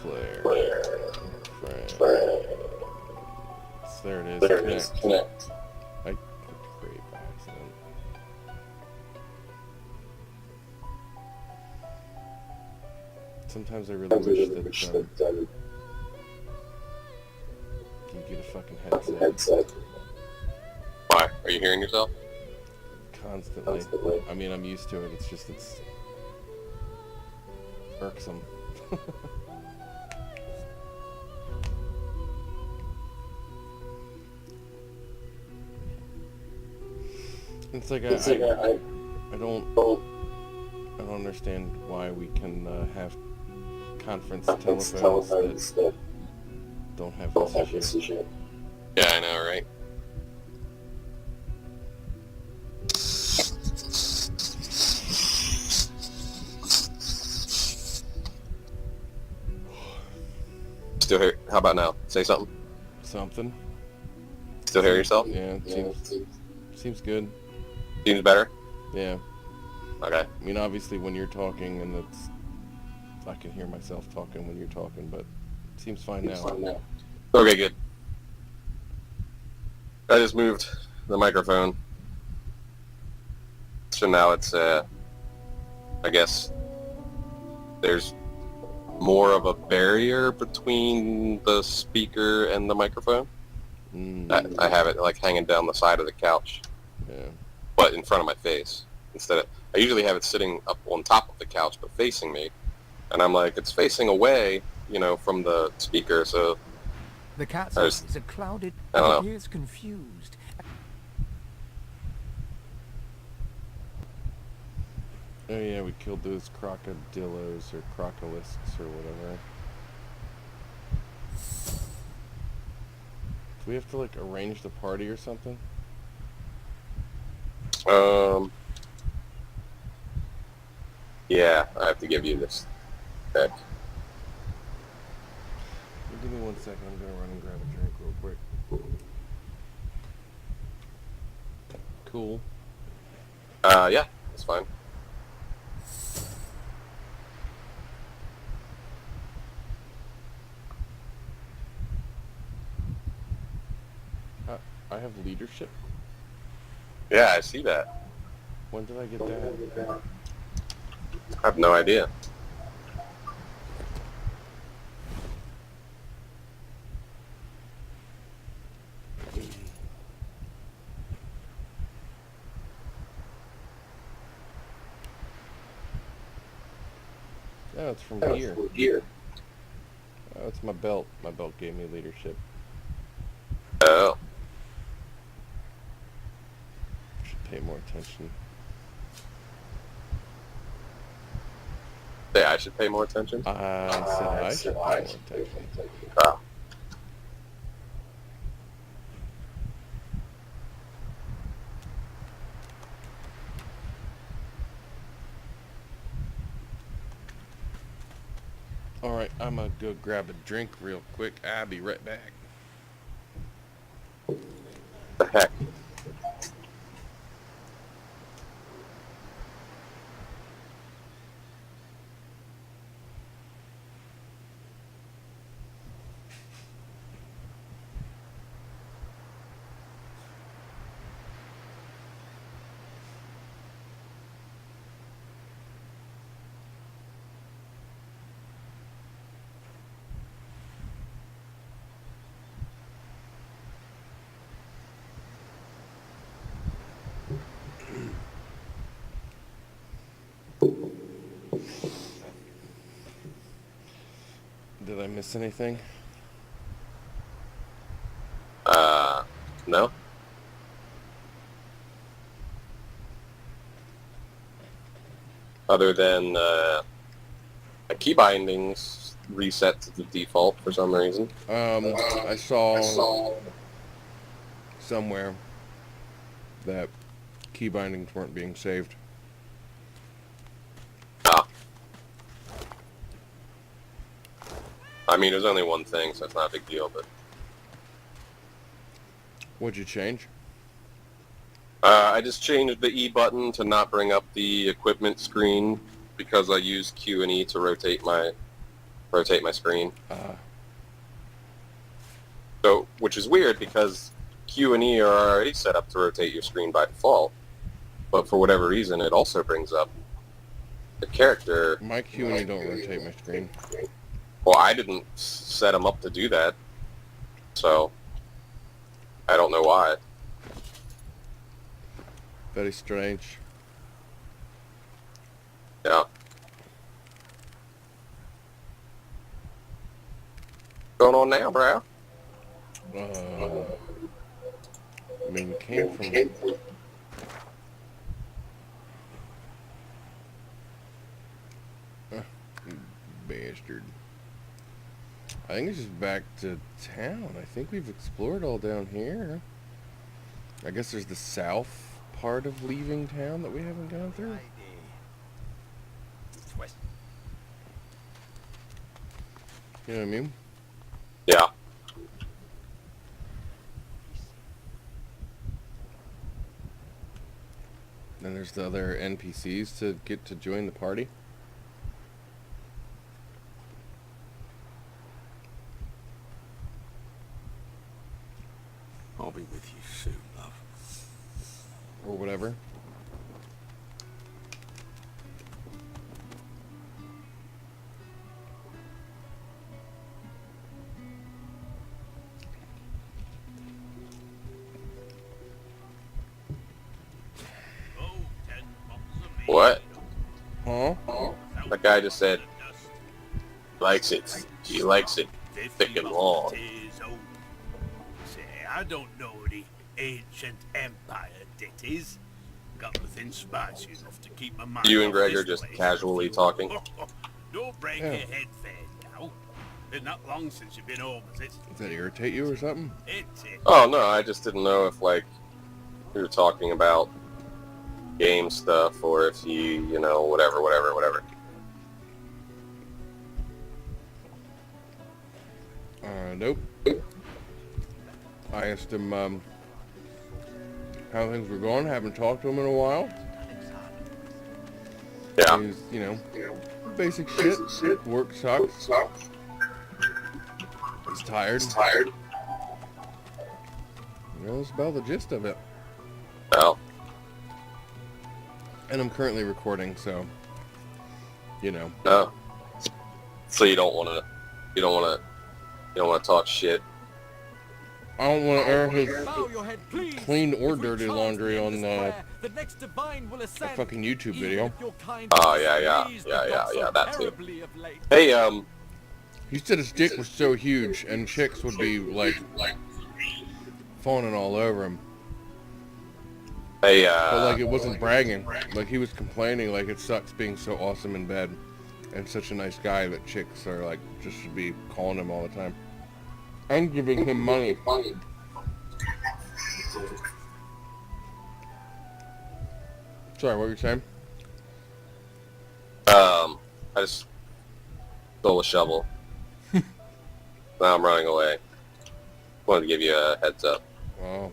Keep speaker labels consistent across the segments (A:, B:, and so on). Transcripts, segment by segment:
A: Flare. Friends. There it is. Connect. I clicked create by accident. Sometimes I really wish that you get a fucking headset.
B: Why? Are you hearing yourself?
A: Constantly. I mean, I'm used to it. It's just, it's irksome. It's like I don't understand why we can have conference telephones that don't have this issue.
B: Yeah, I know, right? Still hear? How about now? Say something.
A: Something.
B: Still hear yourself?
A: Yeah, seems good.
B: Seems better?
A: Yeah.
B: Okay.
A: I mean, obviously, when you're talking, and I can hear myself talking when you're talking, but it seems fine now.
B: Okay, good. I just moved the microphone. So now it's, I guess, there's more of a barrier between the speaker and the microphone. I have it, like, hanging down the side of the couch.
A: Yeah.
B: But in front of my face. I usually have it sitting up on top of the couch, but facing me. And I'm like, it's facing away, from the speaker, so...
C: The cat's eyes are clouded
B: and
C: appears confused.
A: Oh yeah, we killed those crocodillos or crocolisks or whatever. Do we have to, like, arrange the party or something?
B: Yeah, I have to give you this deck.
A: Give me 1 second, I'm gonna run and grab a drink real quick. Cool.
B: Yeah, that's fine.
A: I have leadership?
B: Yeah, I see that.
A: When did I get that?
B: I have no idea.
A: Oh, it's from here. Oh, it's my belt. My belt gave me leadership.
B: Oh.
A: Should pay more attention.
B: Yeah, I should pay more attention?
A: I said I should pay more attention.
B: Oh.
A: Alright, I'm gonna go grab a drink real quick. I'll be right back.
B: The heck?
A: Did I miss anything?
B: No? Other than, key bindings reset to the default for some reason.
A: I saw somewhere that key bindings weren't being saved.
B: Ah. I mean, there's only one thing, so it's not a big deal, but...
A: What'd you change?
B: I just changed the E button to not bring up the equipment screen because I use Q and E to rotate my rotate my screen. So, which is weird because Q and E are already set up to rotate your screen by default, but for whatever reason, it also brings up the character.
A: My Q and E don't rotate my screen.
B: Well, I didn't set them up to do that, so I don't know why.
A: Very strange.
B: Yeah. What's going on now, bro?
A: I mean, we came from... You bastard. I think it's just back to town. I think we've explored all down here. I guess there's the south part of leaving town that we haven't gone through. You know what I mean?
B: Yeah.
A: Then there's the other NPCs to get to join the party.
D: I'll be with you soon, love.
A: Or whatever.
B: What?
A: Huh?
B: That guy just said, likes it. He likes it thick and long.
E: Say, I don't know the ancient empire that is. Got nothing spicy enough to keep my mind.
B: You and
E: off
B: Greg
E: this
B: are just
E: place.
B: casually talking.
E: Don't break
A: Yeah.
E: your head fair now. Been that long since you've been home, is it?
A: Does that irritate you or something?
E: It's it.
B: Oh, no, I just didn't know if, like, we were talking about game stuff or if you know, whatever.
A: Nope. I asked him how things were going. Haven't talked to him in a while.
B: Yeah.
A: He's, you know, basic shit. Work sucks. He's tired. You know, that's about the gist of it.
B: Well,
A: And I'm currently recording, so, you know.
B: no. So you don't want to talk shit.
A: I don't want to air his
F: Bow your head, please.
A: clean or
F: If we
A: dirty
F: chant
A: laundry
F: the
A: on
F: square, the next divine will
A: a
F: ascend.
A: fucking YouTube
F: Even
A: video.
F: if your kind
B: Oh,
F: has
B: yeah,
F: squeezed the gods so
B: that too.
F: terribly of late.
B: Hey,
A: He said his dick was so huge, and chicks would be, like, fawning all over him.
B: hey,
A: But, like, it wasn't bragging. Like, he was complaining, like, it sucks being so awesome in bed. And such a nice guy that chicks are, like, just should be calling him all the time. And giving him money. Sorry, what were you saying?
B: I just stole a shovel. Now I'm running away. Wanted to give you a heads up.
A: Oh.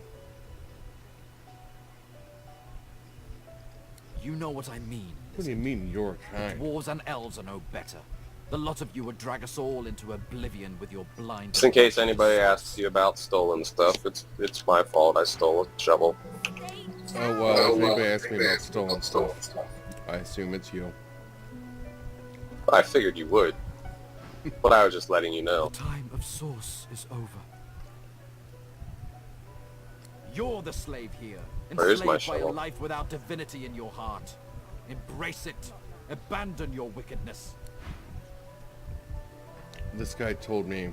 F: You know what I mean.
A: What do you mean, your kind?
F: Dwarves and elves are no better. The lot of you would drag us all into oblivion with your blind...
B: Just in case anybody asks you about stolen stuff, it's my fault. I stole a shovel.
A: Oh, well, if anybody asks me about stolen stuff, I assume it's you.
B: I figured you would. But I was just letting you know.
F: The time of source is over. You're the slave here,
B: Where is my
F: enslaved by a
B: shovel?
F: life without divinity in your heart. Embrace it. Abandon your wickedness.
A: This guy told me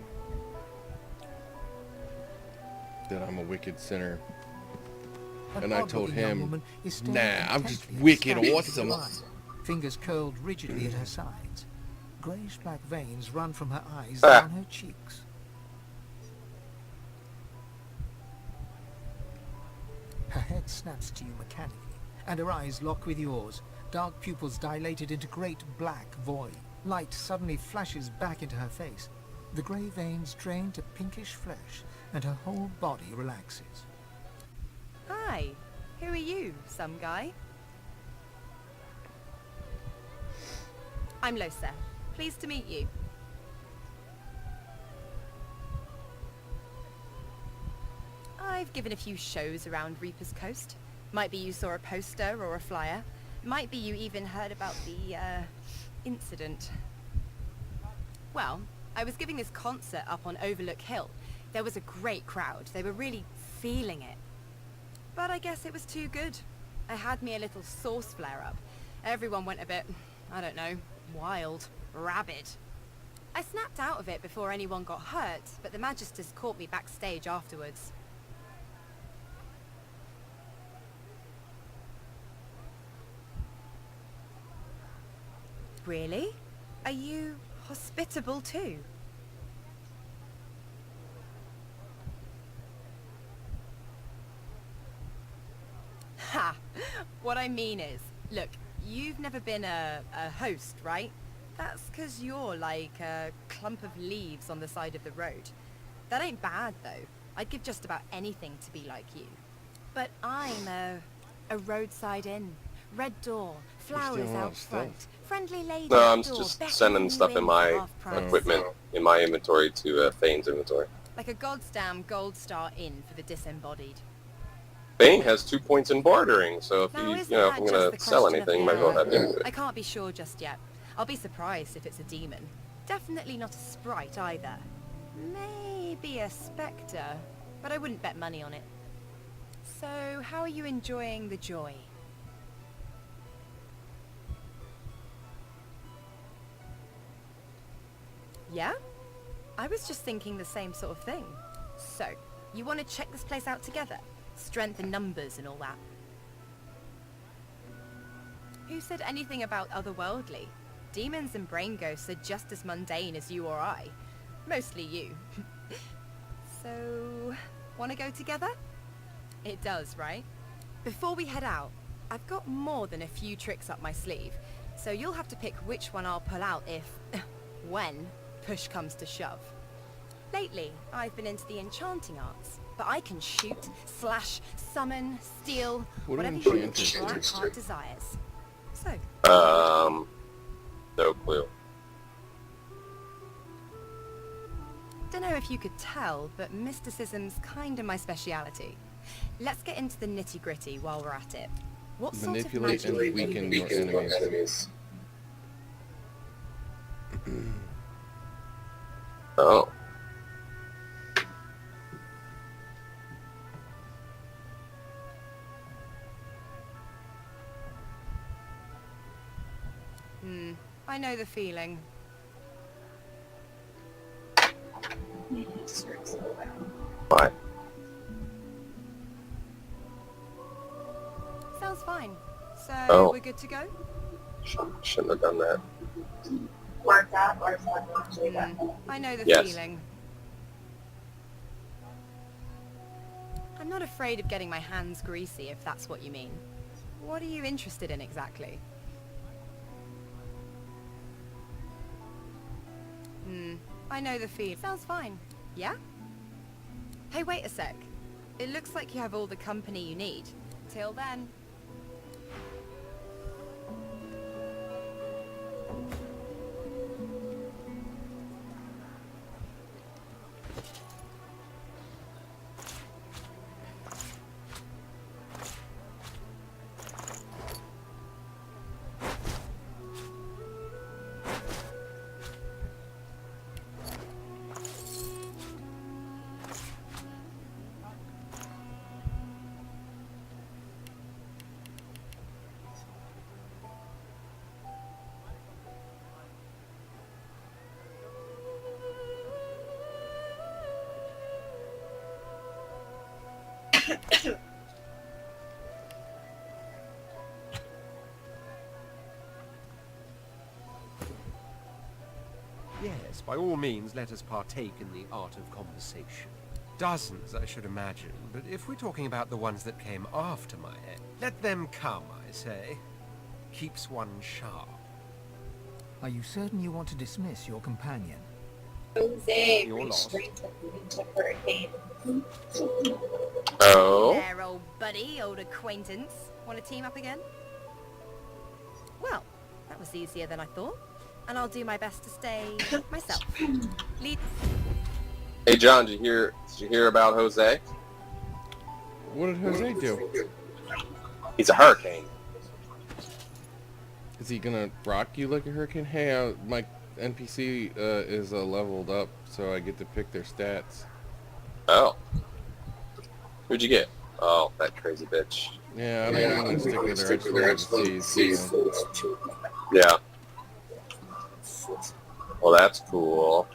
A: that I'm a wicked sinner. And I told him, nah, I'm just wicked awesome.
C: Fingers curled rigidly at her sides. Greyish-black veins run from her eyes
B: Ah.
C: down her cheeks. Her head snaps to you mechanically, and her eyes lock with yours. Dark pupils dilated into great black void. Light suddenly flashes back into her face. The grey veins drain to pinkish flesh, and her whole body relaxes.
G: Hi, who are you, some guy? I'm Losa. Pleased to meet you. I've given a few shows around Reaper's Coast. Might be you saw a poster or a flyer. Might be you even heard about the, incident. Well, I was giving this concert up on Overlook Hill. There was a great crowd. They were really feeling it. But I guess it was too good. I had me a little source flare-up. Everyone went a bit, I don't know, wild, rabid. I snapped out of it before anyone got hurt, but the Magisters caught me backstage afterwards. Really? Are you hospitable too? Ha! What I mean is, look, you've never been a host, right? That's 'cause you're like a clump of leaves on the side of the road. That ain't bad, though. I'd give just about anything to be like you. But I'm a roadside inn. Red door, flowers out front, friendly lady
B: No, I'm
G: at door,
B: just
G: beckoning
B: sending
G: you
B: stuff in
G: for
B: my
G: half price.
B: equipment, in my inventory to Fane's inventory.
G: Like a goddamn gold star inn for the disembodied.
B: Fane has 2 points in bartering, so if
G: Now,
B: you
G: isn't
B: know, if
G: that
B: I'm
G: just
B: gonna
G: the
B: sell
G: question
B: anything,
G: of
B: might as well
G: the
B: have him do
G: I
B: it.
G: can't be sure just yet. I'll be surprised if it's a demon. Definitely not a sprite either. Maybe a spectre, but I wouldn't bet money on it. So, how are you enjoying the joy? Yeah? I was just thinking the same sort of thing. So, you want to check this place out together? Strength in numbers and all that. Who said anything about otherworldly? Demons and brain ghosts are just as mundane as you or I. Mostly you. So, want to go together? It does, right? Before we head out, I've got more than a few tricks up my sleeve, so you'll have to pick which one I'll pull out if, when, push comes to shove. Lately, I've been into the enchanting arts, but I can shoot, slash, summon, steal,
A: What do
G: whatever your
A: enchanters
G: black
A: do?
G: heart desires. So,
B: No clue.
G: don't know if you could tell, but mysticism's kinda my speciality. Let's get into the nitty-gritty while we're at it. What sort of
A: Manipulate
G: magic
A: and
G: do you
A: weaken
G: use?
A: your enemies.
B: Oh.
G: I know the feeling.
B: Why?
G: Sounds fine. So,
B: Oh.
G: we're good to go?
B: Shouldn't have done that.
G: I know the
B: Yes.
G: feeling. I'm not afraid of getting my hands greasy, if that's what you mean. What are you interested in exactly? I know the feeling. Sounds fine. Yeah? Hey, wait a sec. It looks like you have all the company you need. Till then.
D: Yes, by all means, let us partake in the art of conversation. Dozens, I should imagine, but if we're talking about the ones that came after my head, let them come, I say. Keeps one sharp.
C: Are you certain you want to dismiss your companion?
H: Jose
D: You're lost.
H: restrained to hurricane.
B: Oh.
G: There, old buddy, old acquaintance. Want to team up again? Well, that was easier than I thought. And I'll do my best to stay myself. Lead.
B: Hey John, did you hear about Jose?
A: What did Jose do?
B: He's a hurricane.
A: Is he gonna rock you like a hurricane? Hey, my NPC is leveled up, so I get to pick their stats.
B: Oh. Who'd you get? Oh, that crazy bitch.
A: Yeah, I don't even want to stick with her. I just wanted to see.
B: Yeah. Well, that's cool.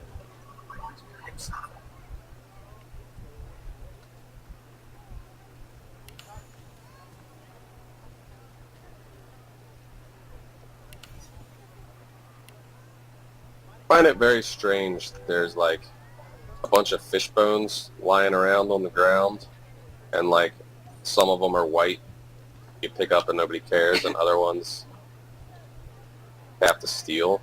B: I find it very strange that there's like a bunch of fish bones lying around on the ground, and like some of them are white you pick up and nobody cares, and other ones have to steal.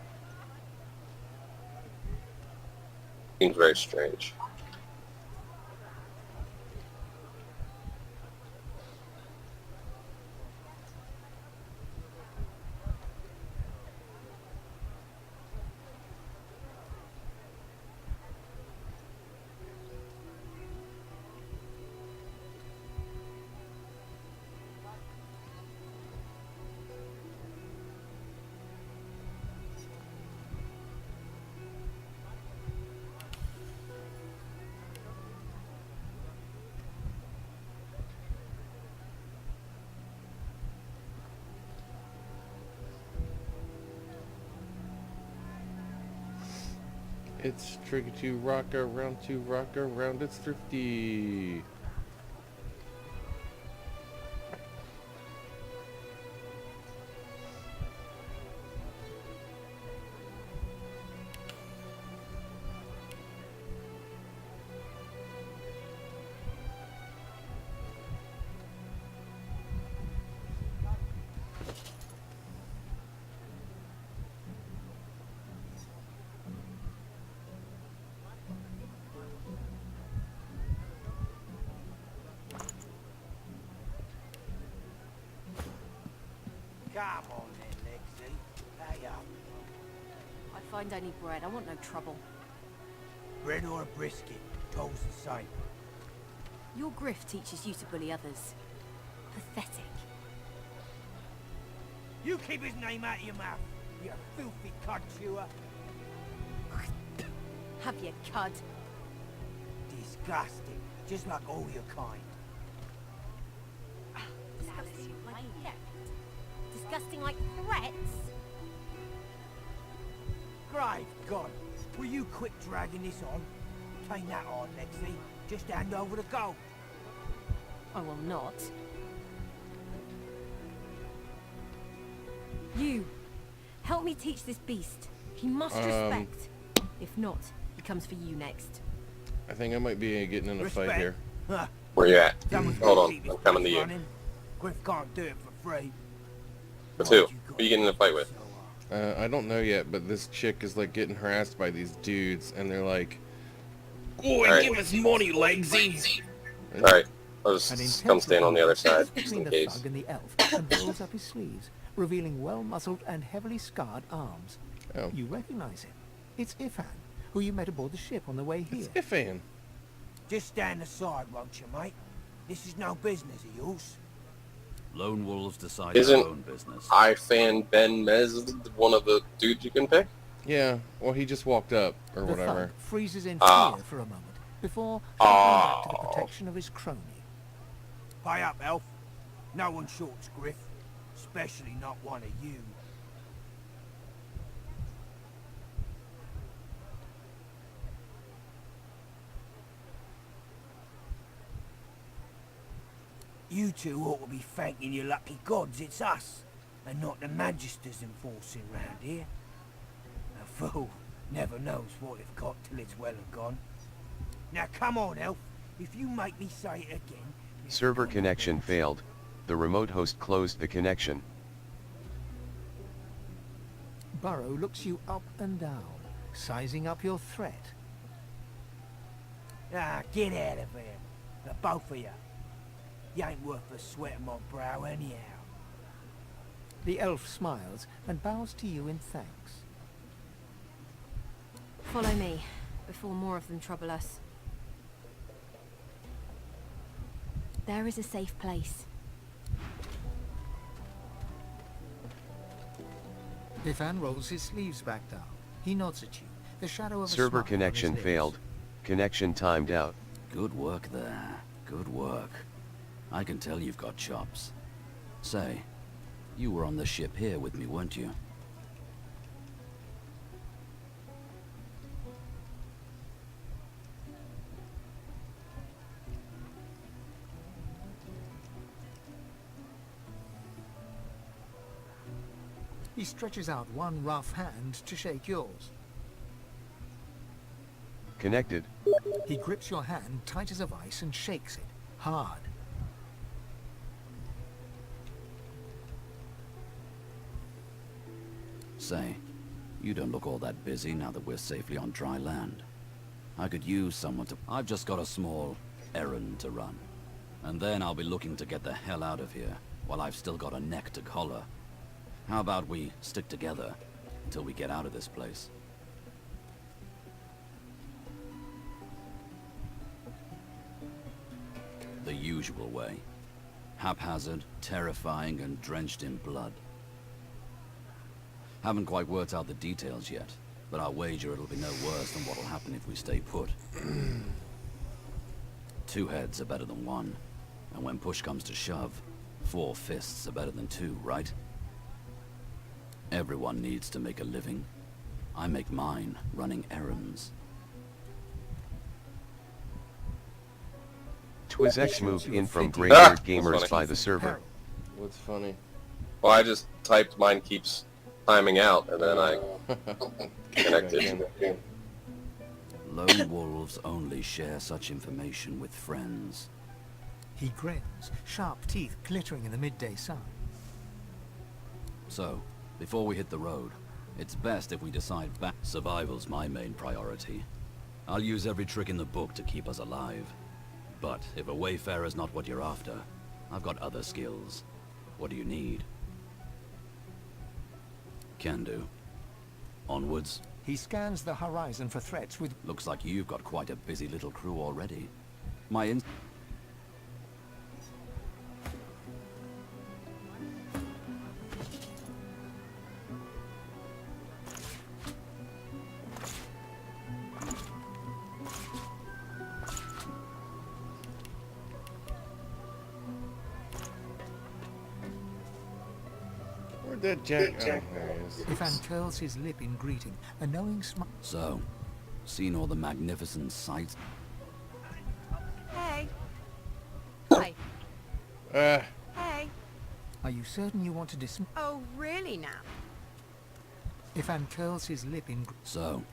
B: Seems very strange.
A: It's tricky to rock around, it's thrifty.
I: Come on then, Lexi. Pay up.
J: I find only bread. I want no trouble.
I: Bread or a brisket, toll's the same.
J: Your grift teaches you to bully others. Pathetic.
I: You keep his name out of your mouth, you filthy cud chewer.
J: Have you, cud?
I: Disgusting, just like all your kind.
J: Disgusting like theft. Disgusting like threats.
I: Great God, will you quit dragging this on? Ain't that hard, Lexi. Just hand over the gold.
J: I will not. You, help me teach this beast. He must respect. If not, he comes for you next.
A: I think I might be getting in a fight here.
I: Huh.
B: Where you at?
I: Someone's
B: Hold
I: gotta
B: on,
I: keep this
B: I'm coming to
I: place
B: you.
I: running. Griff can't do it for free.
B: With who? Who are you getting in a fight with?
A: I don't know yet, but this chick is like getting harassed by these dudes, and they're like, "Boy,
B: All right.
A: give us money, Legsy."
B: Alright, I'll
C: An
B: just
C: intense
B: come stand on the other side, just
C: between
B: in
C: the
B: case.
C: thug and the elf, and rolls up his sleeves, revealing well-muscled and heavily scarred arms.
A: Oh,
C: You recognize him. It's Ifan, who you met aboard the ship on the way here.
A: it's Ifan.
I: Just stand aside, won't you, mate? This is no business of yours.
F: Lone wolves decide
B: Isn't
F: their own business.
B: Ifan Ben Mez one of the dudes you can pick?
A: Yeah, well, he just walked up, or
C: The
A: whatever.
C: thug freezes in
B: Ah.
C: fear for a moment before shuffling back to the protection of his crony.
I: Pay up, elf. No one shorts Griff. Especially not one of you. You two ought to be thanking your lucky gods it's us, and not the magisters enforcing round here. A fool never knows what they've got till it's well and gone. Now come on, elf. If you make me say it again...
K: Server connection failed. The remote host closed the connection.
C: Burrow looks you up and down, sizing up your threat.
I: Ah, get out of here. The both of you. You ain't worth the sweat on my brow anyhow.
C: The elf smiles and bows to you in thanks.
J: Follow me, before more of them trouble us. There is a safe place.
C: Ivan rolls his sleeves back down. He nods at you. The shadow of a
K: Server
C: smile on
K: connection
C: his lips.
K: failed. Connection timed out.
F: Good work there. Good work. I can tell you've got chops. Say, you were on the ship here with me, weren't you?
C: He stretches out one rough hand to shake yours.
K: Connected.
C: He grips your hand tight as a vice and shakes it hard.
F: Say, you don't look all that busy now that we're safely on dry land. I could use someone to... I've just got a small errand to run. And then I'll be looking to get the hell out of here, while I've still got a neck to collar. How about we stick together until we get out of this place? The usual way. Haphazard, terrifying, and drenched in blood. Haven't quite worked out the details yet, but I'll wager it'll be no worse than what'll happen if we stay put. Two heads are better than one, and when push comes to shove, 4 fists are better than 2, right? Everyone needs to make a living. I make mine running errands.
K: Twizlex moved in from Graveyard Gamers
B: funny.
K: by the server.
A: What's funny?
B: Well, I just typed mine keeps timing out, and then I connected.
F: Lone wolves only share such information with friends.
C: He grins, sharp teeth glittering in the midday sun.
F: So, before we hit the road, it's best if we decide back. Survival's my main priority. I'll use every trick in the book to keep us alive. But if a wayfarer's not what you're after, I've got other skills. What do you need? Can do. Onwards.
C: He scans the horizon for threats with...
F: Looks like you've got quite a busy little crew already. My in...
A: Where'd that Jack... Oh, there he is.
C: Ivan curls his lip in greeting, a knowing smile.
F: So, seen all the magnificent sights?
G: Hey. Hi. Hey.
C: Are you certain you want to dismiss?
G: Oh, really now?
C: Ivan curls his lip in...
F: So,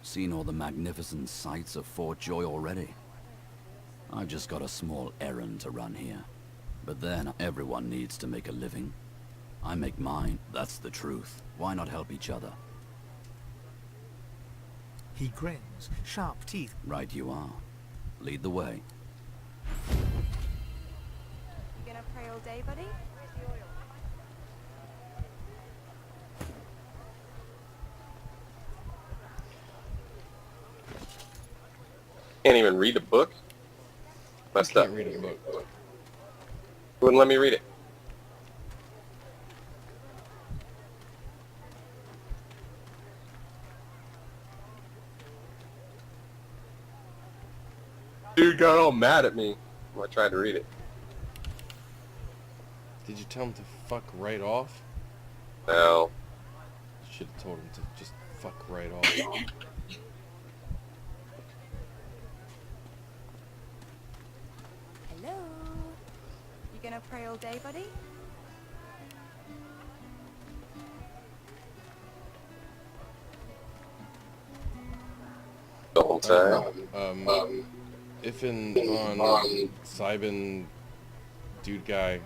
F: seen all the magnificent sights of Fort Joy already? I've just got a small errand to run here. But then, everyone needs to make a living. I make mine. That's the truth. Why not help each other?
C: He grins, sharp teeth.
F: Right you are. Lead the way.
G: You gonna pray all day, buddy?
B: Can't even read a book? Messed up.
A: Can't read a book.
B: Wouldn't let me read it. Dude got all mad at me when I tried to read it.
A: Did you tell him to fuck right off?
B: No.
A: Should have told him to just fuck right off.
G: Hello. You gonna pray all day, buddy?
B: Don't say.
A: If on Cybin, dude guy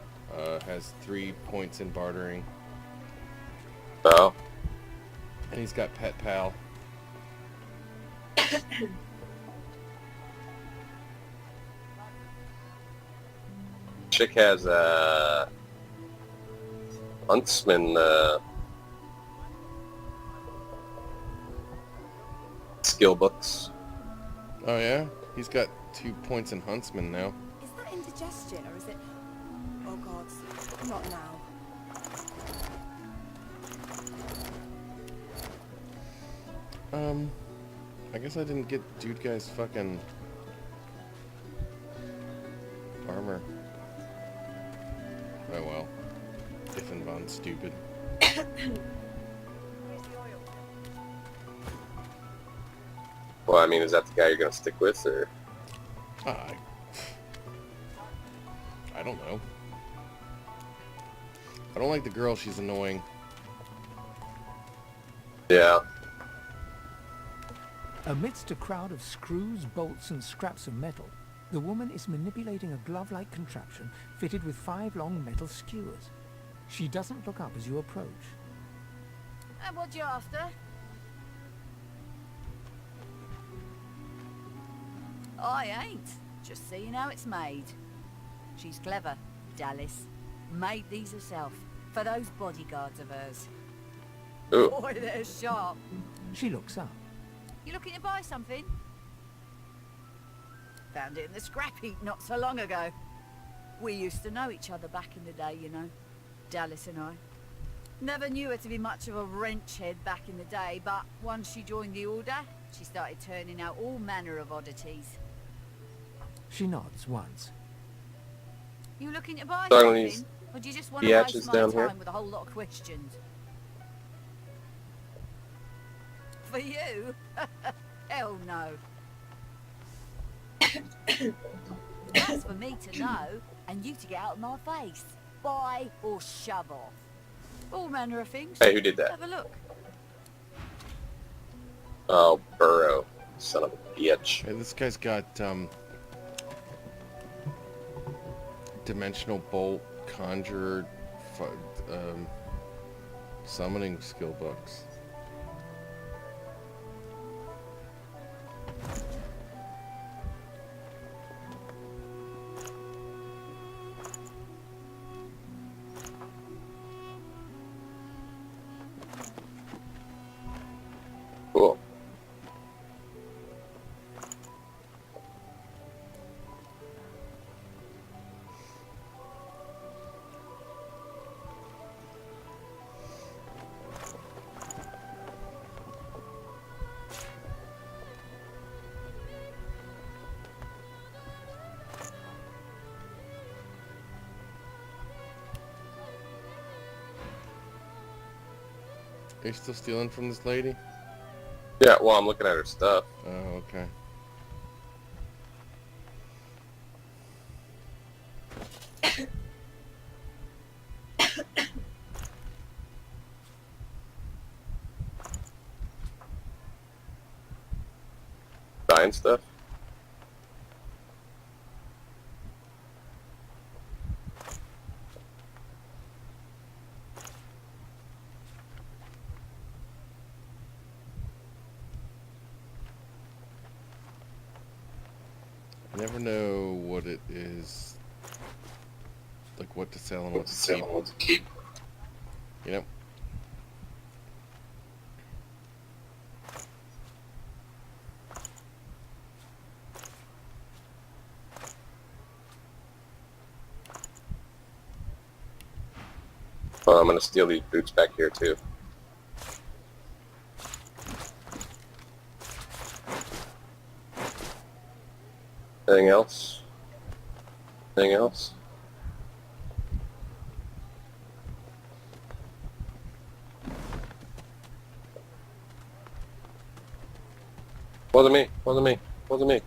A: has 3 points in bartering,
B: No.
A: and he's got pet pal.
B: Chick has Huntsman skill books.
A: Oh yeah, he's got 2 points in Huntsman now.
G: Is that indigestion, or is it... Oh God, not now.
A: I guess I didn't get dude guy's fucking armor. Oh well. If and Von stupid.
B: Well, I mean, is that the guy you're gonna stick with, or?
A: I don't know. I don't like the girl, she's annoying.
B: Yeah.
C: Amidst a crowd of screws, bolts, and scraps of metal, the woman is manipulating a glove-like contraption fitted with 5 long metal skewers. She doesn't look up as you approach.
J: And what you after?
L: I ain't. Just seeing how it's made. She's clever, Dallas. Made these herself, for those bodyguards of hers.
B: Ooh.
L: Boy, they're sharp.
C: She looks up.
L: You looking to buy something? Found it in the scrap heap not so long ago. We used to know each other back in the day, you know. Dallas and I. Never knew her to be much of a wrench head back in the day, but once she joined the Order, she started turning out all manner of oddities.
C: She nods once.
L: You looking to buy
B: Darling,
L: something? Or do you just want to
B: Biatch is
L: waste my
B: down
L: time
B: here.
L: with a whole lot of questions? For you? Hell no. That's for me to know, and you to get out of my face. Buy or shove off. All manner of things.
B: Hey, who did that?
L: Have a look.
B: Oh, Burrow. Son of a bitch.
A: Hey, this guy's got, Dimensional Bolt, Conjurer, Summoning skill books.
B: Cool.
A: Are you still stealing from this lady?
B: Yeah, well, I'm looking at her stuff.
A: Oh, okay.
B: Buying stuff.
A: I never know what it is, like what to sell and what to keep. You know?
B: Well, I'm gonna steal these boots back here too. Anything else? Anything else? Wasn't me. Wasn't me. Wasn't me.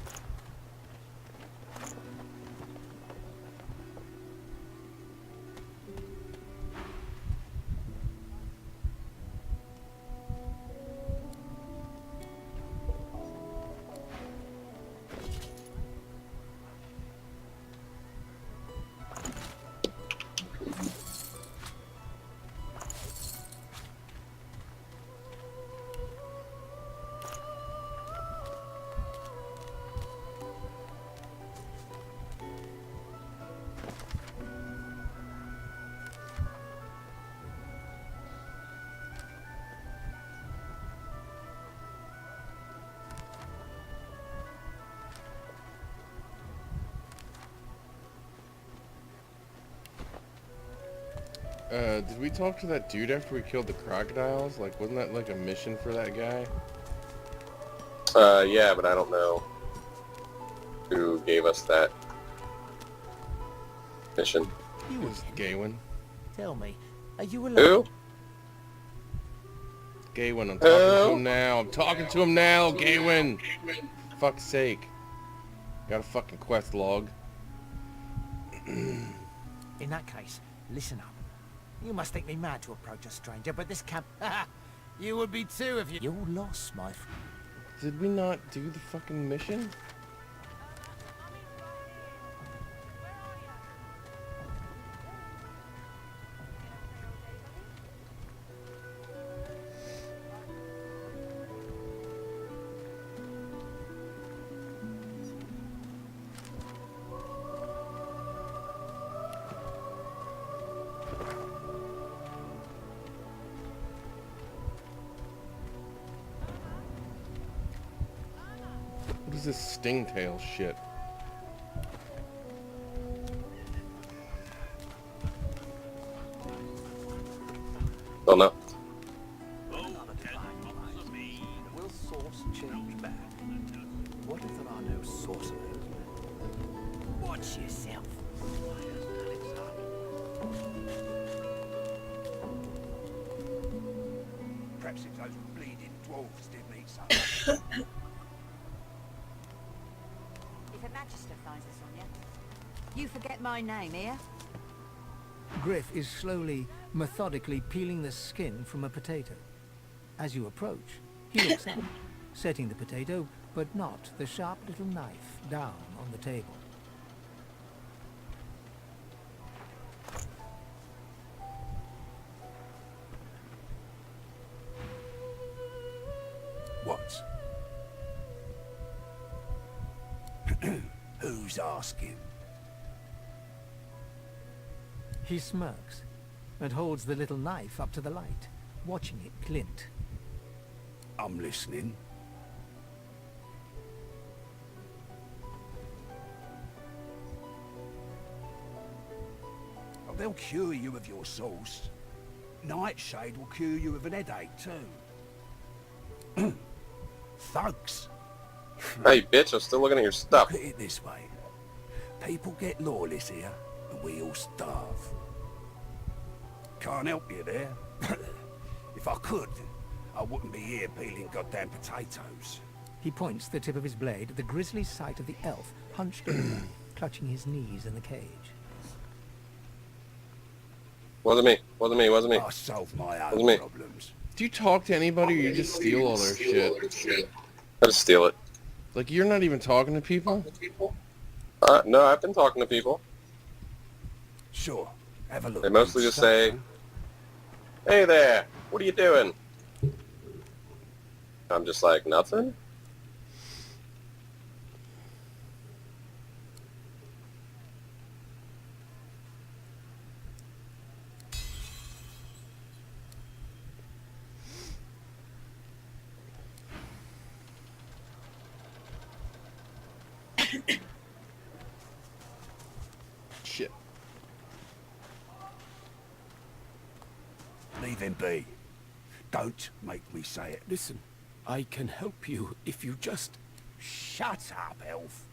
A: Did we talk to that dude after we killed the crocodiles? Like, wasn't that like a mission for that guy?
B: Yeah, but I don't know who gave us that mission.
A: It was Gawain.
I: Tell me, are you alone?
B: Who?
A: Gawain, I'm talking to him now. I'm talking to him now, Gawain. Fuck's sake. Got a fucking quest log.
I: In that case, listen up. You must think me mad to approach a stranger, but this camp... you would be too if you... You're lost, my friend.
A: Did we not do the fucking mission? What is this stingtail shit?
B: Don't know.
M: Will source change back? What if there are no sorcerers?
I: Watch yourself. Perhaps if those bleeding dwarves did meet something.
L: If a magister finds this on you forget my name here?
C: Griff is slowly, methodically peeling the skin from a potato. As you approach, he looks up, setting the potato, but not the sharp little knife, down on the table.
I: What? Who's asking?
C: He smirks and holds the little knife up to the light, watching it glint.
I: I'm listening. Oh, they'll cure you of your sauce. Nightshade will cure you of an headache too. Thugs.
B: Hey, bitch, I'm still looking at your stuff.
I: Look at it this way. People get lawless here, and we all starve. Can't help you there. If I could, I wouldn't be here peeling goddamn potatoes.
C: He points the tip of his blade at the grisly sight of the elf hunched over, clutching his knees in the cage.
B: Wasn't me. Wasn't me. Wasn't me.
I: I solve my own
B: Wasn't me.
I: problems.
A: Do you talk to anybody or you just steal all their shit?
B: I just steal it.
A: Like, you're not even talking to people?
B: No, I've been talking to people.
I: Sure. Have a look.
B: They mostly just say, "Hey there, what are you doing?" I'm just like, nothing.
A: Shit.
I: Leave him be. Don't make me say it.
M: Listen, I can help you if you just...
I: Shut up, elf.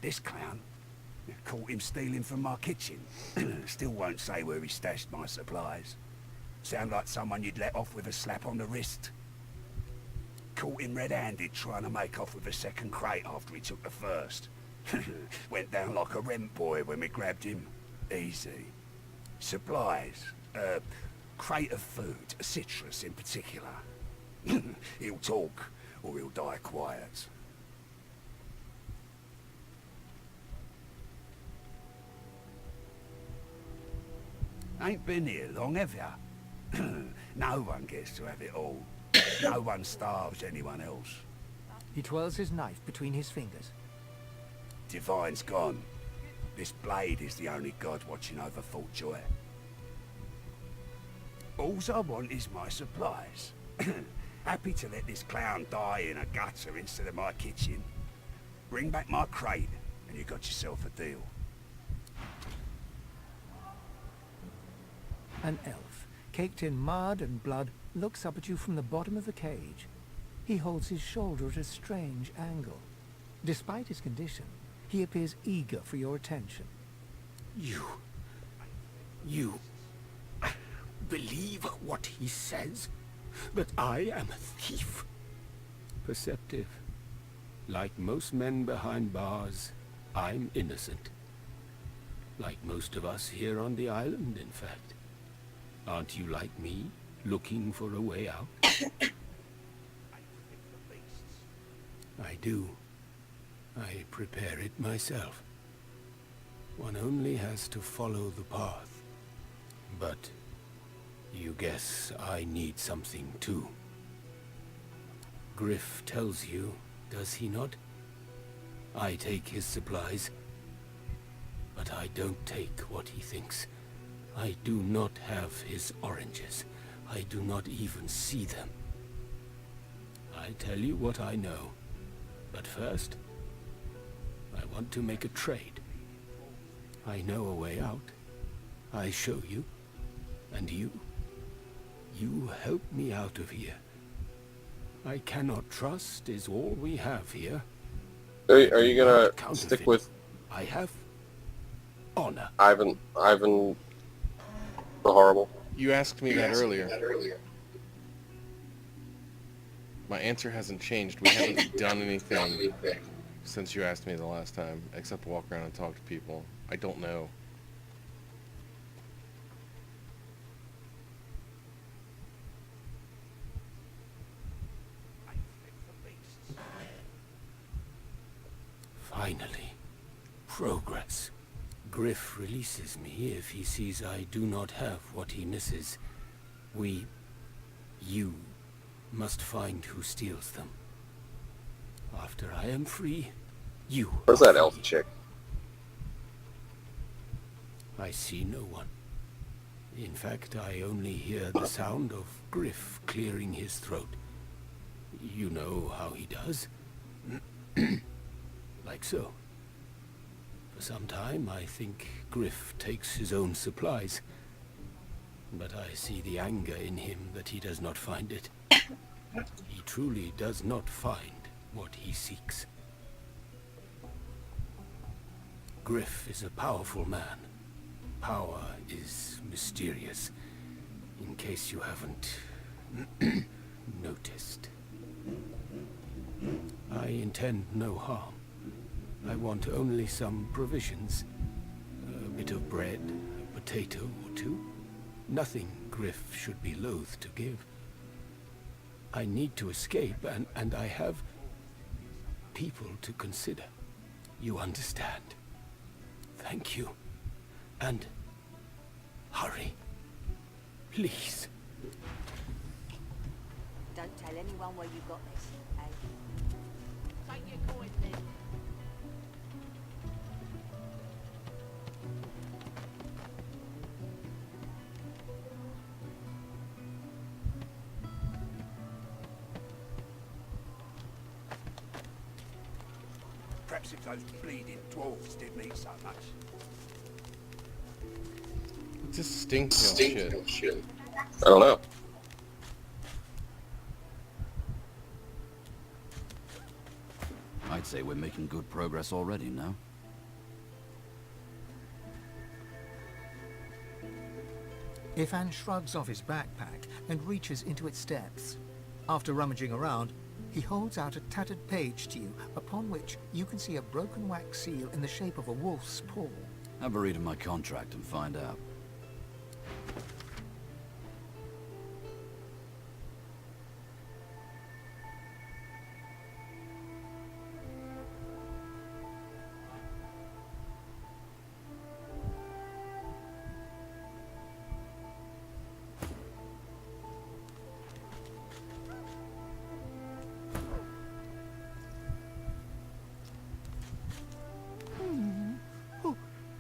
I: This clown caught him stealing from my kitchen. Still won't say where he stashed my supplies. Sound like someone you'd let off with a slap on the wrist. Caught him red-handed trying to make off with a second crate after he took the first. Went down like a rent boy when we grabbed him. Easy. Supplies. Crate of food, citrus in particular. He'll talk, or he'll die quiet. Ain't been here long, have ya? No one gets to have it all. No one starves anyone else.
C: He twirls his knife between his fingers.
I: Divine's gone. This blade is the only god watching over Fort Joy. Alls I want is my supplies. Happy to let this clown die in a gutter instead of my kitchen. Bring back my crate, and you got yourself a deal.
C: An elf, caked in mud and blood, looks up at you from the bottom of the cage. He holds his shoulder at a strange angle. Despite his condition, he appears eager for your attention.
N: You believe what he says? That I am a thief? Perceptive. Like most men behind bars, I'm innocent. Like most of us here on the island, in fact. Aren't you like me, looking for a way out? I do. I prepare it myself. One only has to follow the path. But you guess I need something too. Griff tells you, does he not? I take his supplies. But I don't take what he thinks. I do not have his oranges. I do not even see them. I tell you what I know. But first, I want to make a trade. I know a way out. I show you. And you help me out of here. I cannot trust is all we have here.
B: Are you gonna stick with...
N: I have honor.
B: Ivan the Horrible?
A: You asked me that earlier. My answer hasn't changed. We haven't done anything since you asked me the last time, except walk around and talk to people. I don't know.
N: Finally, progress. Griff releases me if he sees I do not have what he misses. You must find who steals them. After I am free, you...
B: Where's that elf chick?
N: I see no one. In fact, I only hear the sound of Griff clearing his throat. You know how he does? Like so. For some time, I think Griff takes his own supplies. But I see the anger in him that he does not find it. He truly does not find what he seeks. Griff is a powerful man. Power is mysterious, in case you haven't noticed. I intend no harm. I want only some provisions. A bit of bread, a potato or two. Nothing Griff should be loath to give. I need to escape, and I have people to consider. You understand? Thank you. And hurry. Please.
L: Don't tell anyone where you got this, eh? Take your coin then.
I: Perhaps if those bleeding dwarves didn't eat so much.
A: It's just stinks shit.
B: I don't know.
F: I'd say we're making good progress already, no?
C: Ifan shrugs off his backpack and reaches into its depths. After rummaging around, he holds out a tattered page to you, upon which you can see a broken wax seal in the shape of a wolf's paw.
F: Have a read of my contract and find out.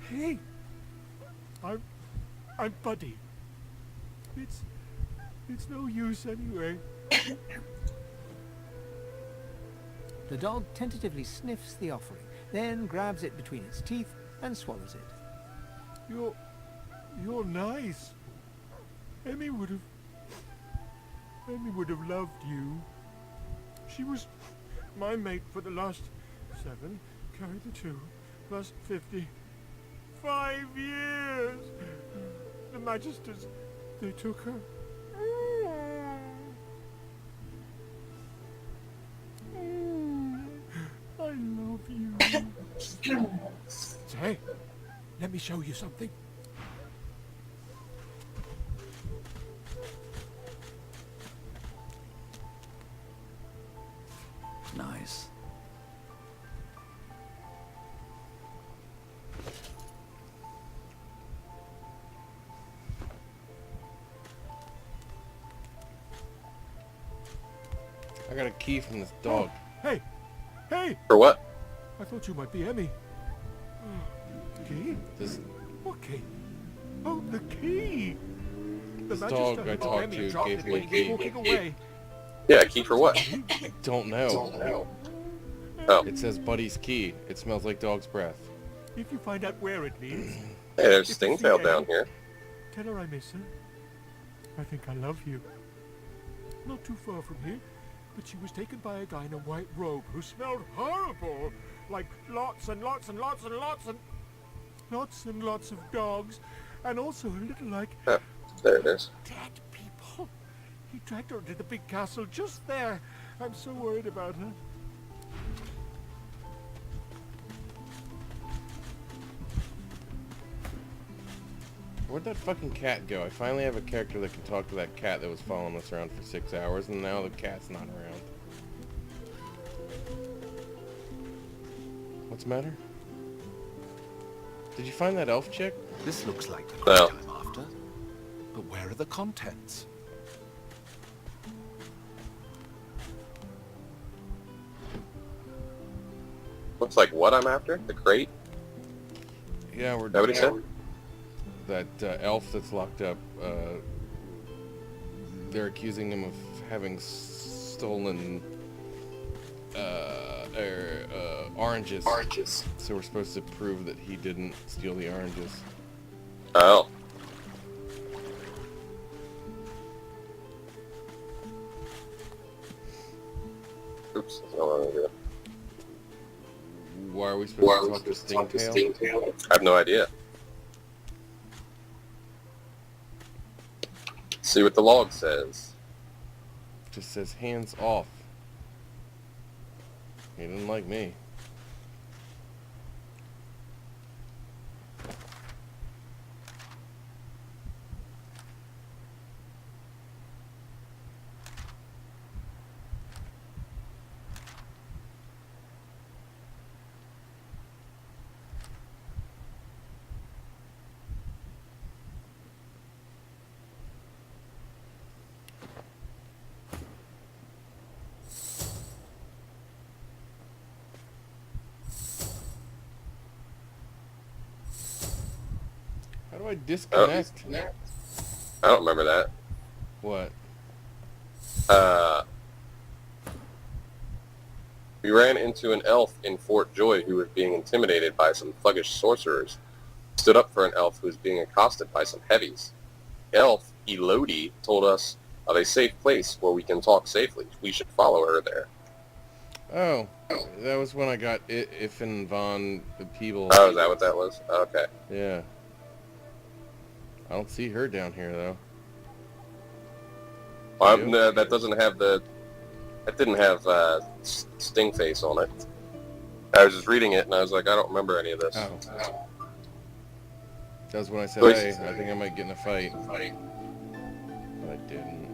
N: Hey! I'm Buddy. It's no use anyway.
C: The dog tentatively sniffs the offering, then grabs it between its teeth and swallows it.
N: You're nice.
I: Emmy would have loved you. She was my mate for the last 7, carry the 2, plus 50. 5 years! The Magisters, they took her. I love you. Say, let me show you something.
F: Nice.
A: I got a key from this dog.
I: Hey! Hey!
B: For what?
I: I thought you might be Emmy. Key?
A: This
I: What key? Oh, the key! The
A: This
I: Magister
A: dog I
I: had
A: talked
I: Emmy
A: to
I: dropped
A: gave
I: it
A: me
I: when
A: a
I: he was
A: key.
I: walking away.
B: Yeah, a key for what?
A: I don't know.
B: Oh.
A: It says Buddy's key. It smells like dog's breath.
I: If you find out where it leads,
B: Hey, there's
I: if you see
B: Stingtail down
I: Emmy,
B: here.
I: tell her I miss her. I think I love you. Not too far from here, but she was taken by a guy in a white robe who smelled horrible. Like lots and lots and lots and lots and lots and lots of dogs. And also a little like
B: Oh, there it is.
I: dead people. He dragged her to the big castle just there. I'm so worried about her.
A: Where'd that fucking cat go? I finally have a character that can talk to that cat that was following us around for 6 hours, and now the cat's not around. What's the matter? Did you find that elf chick?
M: This looks like the
B: No.
M: crate I'm after. But where are the contents?
B: Looks like what I'm after? The crate?
A: Yeah, we're...
B: Is that what he said?
A: That elf that's locked up, they're accusing him of having stolen oranges.
B: Oranges.
A: So we're supposed to prove that he didn't steal the oranges.
B: Oh. Oops, that's not what I wanted to do.
A: Why are we supposed to talk to Stingtail?
B: I have no idea. See what the log says.
A: Just says hands off. He didn't like me. How do I disconnect?
B: I don't remember that.
A: What?
B: We ran into an elf in Fort Joy who was being intimidated by some thuggish sorcerers. Stood up for an elf who was being accosted by some heavies. Elf, Elodie, told us of a safe place where we can talk safely. We should follow her there.
A: Oh, that was when I got If and Von the Peeble.
B: Oh, is that what that was? Okay.
A: Yeah. I don't see her down here though.
B: Well, no, that doesn't have the... That didn't have Sting Face on it. I was just reading it and I was like, I don't remember any of this.
A: Oh. That was when I said,
B: Wait.
A: hey, I think I might get in a fight. But I didn't.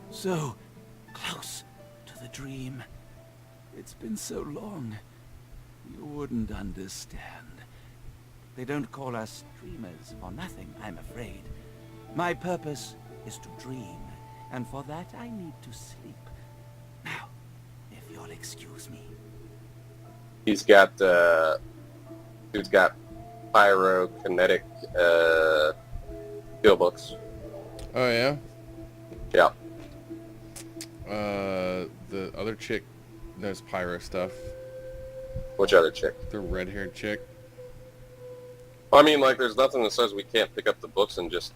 F: So close to the dream. It's been so long. You wouldn't understand. They don't call us dreamers for nothing, I'm afraid. My purpose is to dream, and for that I need to sleep. Now, if you'll excuse me.
B: He's got, dude's got pyrokinetic, skill books.
A: Oh, yeah?
B: Yeah.
A: the other chick knows pyro stuff.
B: Which other chick?
A: The red-haired chick.
B: I mean, like, there's nothing that says we can't pick up the books and just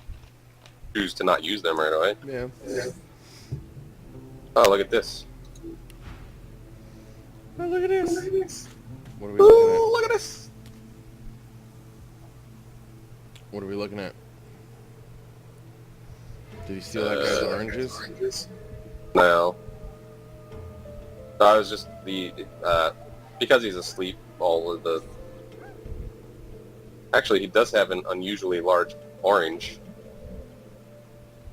B: choose to not use them right away.
A: Yeah.
B: Oh, look at this.
A: Oh, look at this. What are we looking at?
B: Look at this.
A: What are we looking at? Did he steal that guy's oranges?
B: No. I was just because he's asleep, all of the... Actually, he does have an unusually large orange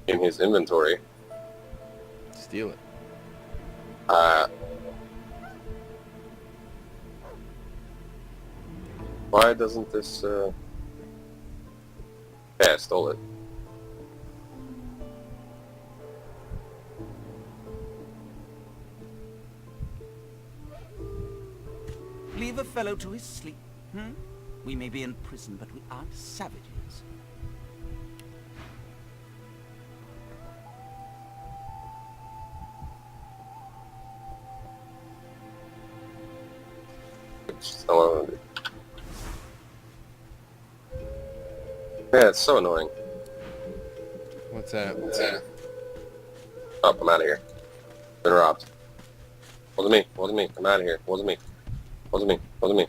B: in his inventory.
A: Steal it.
B: Why doesn't this, Yeah, I stole it.
O: Leave a fellow to his sleep, We may be in prison, but we aren't savages.
B: Yeah, it's so annoying.
A: What's that?
B: Oh, I'm out of here. Been robbed. Wasn't me. Wasn't me. I'm out of here. Wasn't me. Wasn't me. Wasn't me.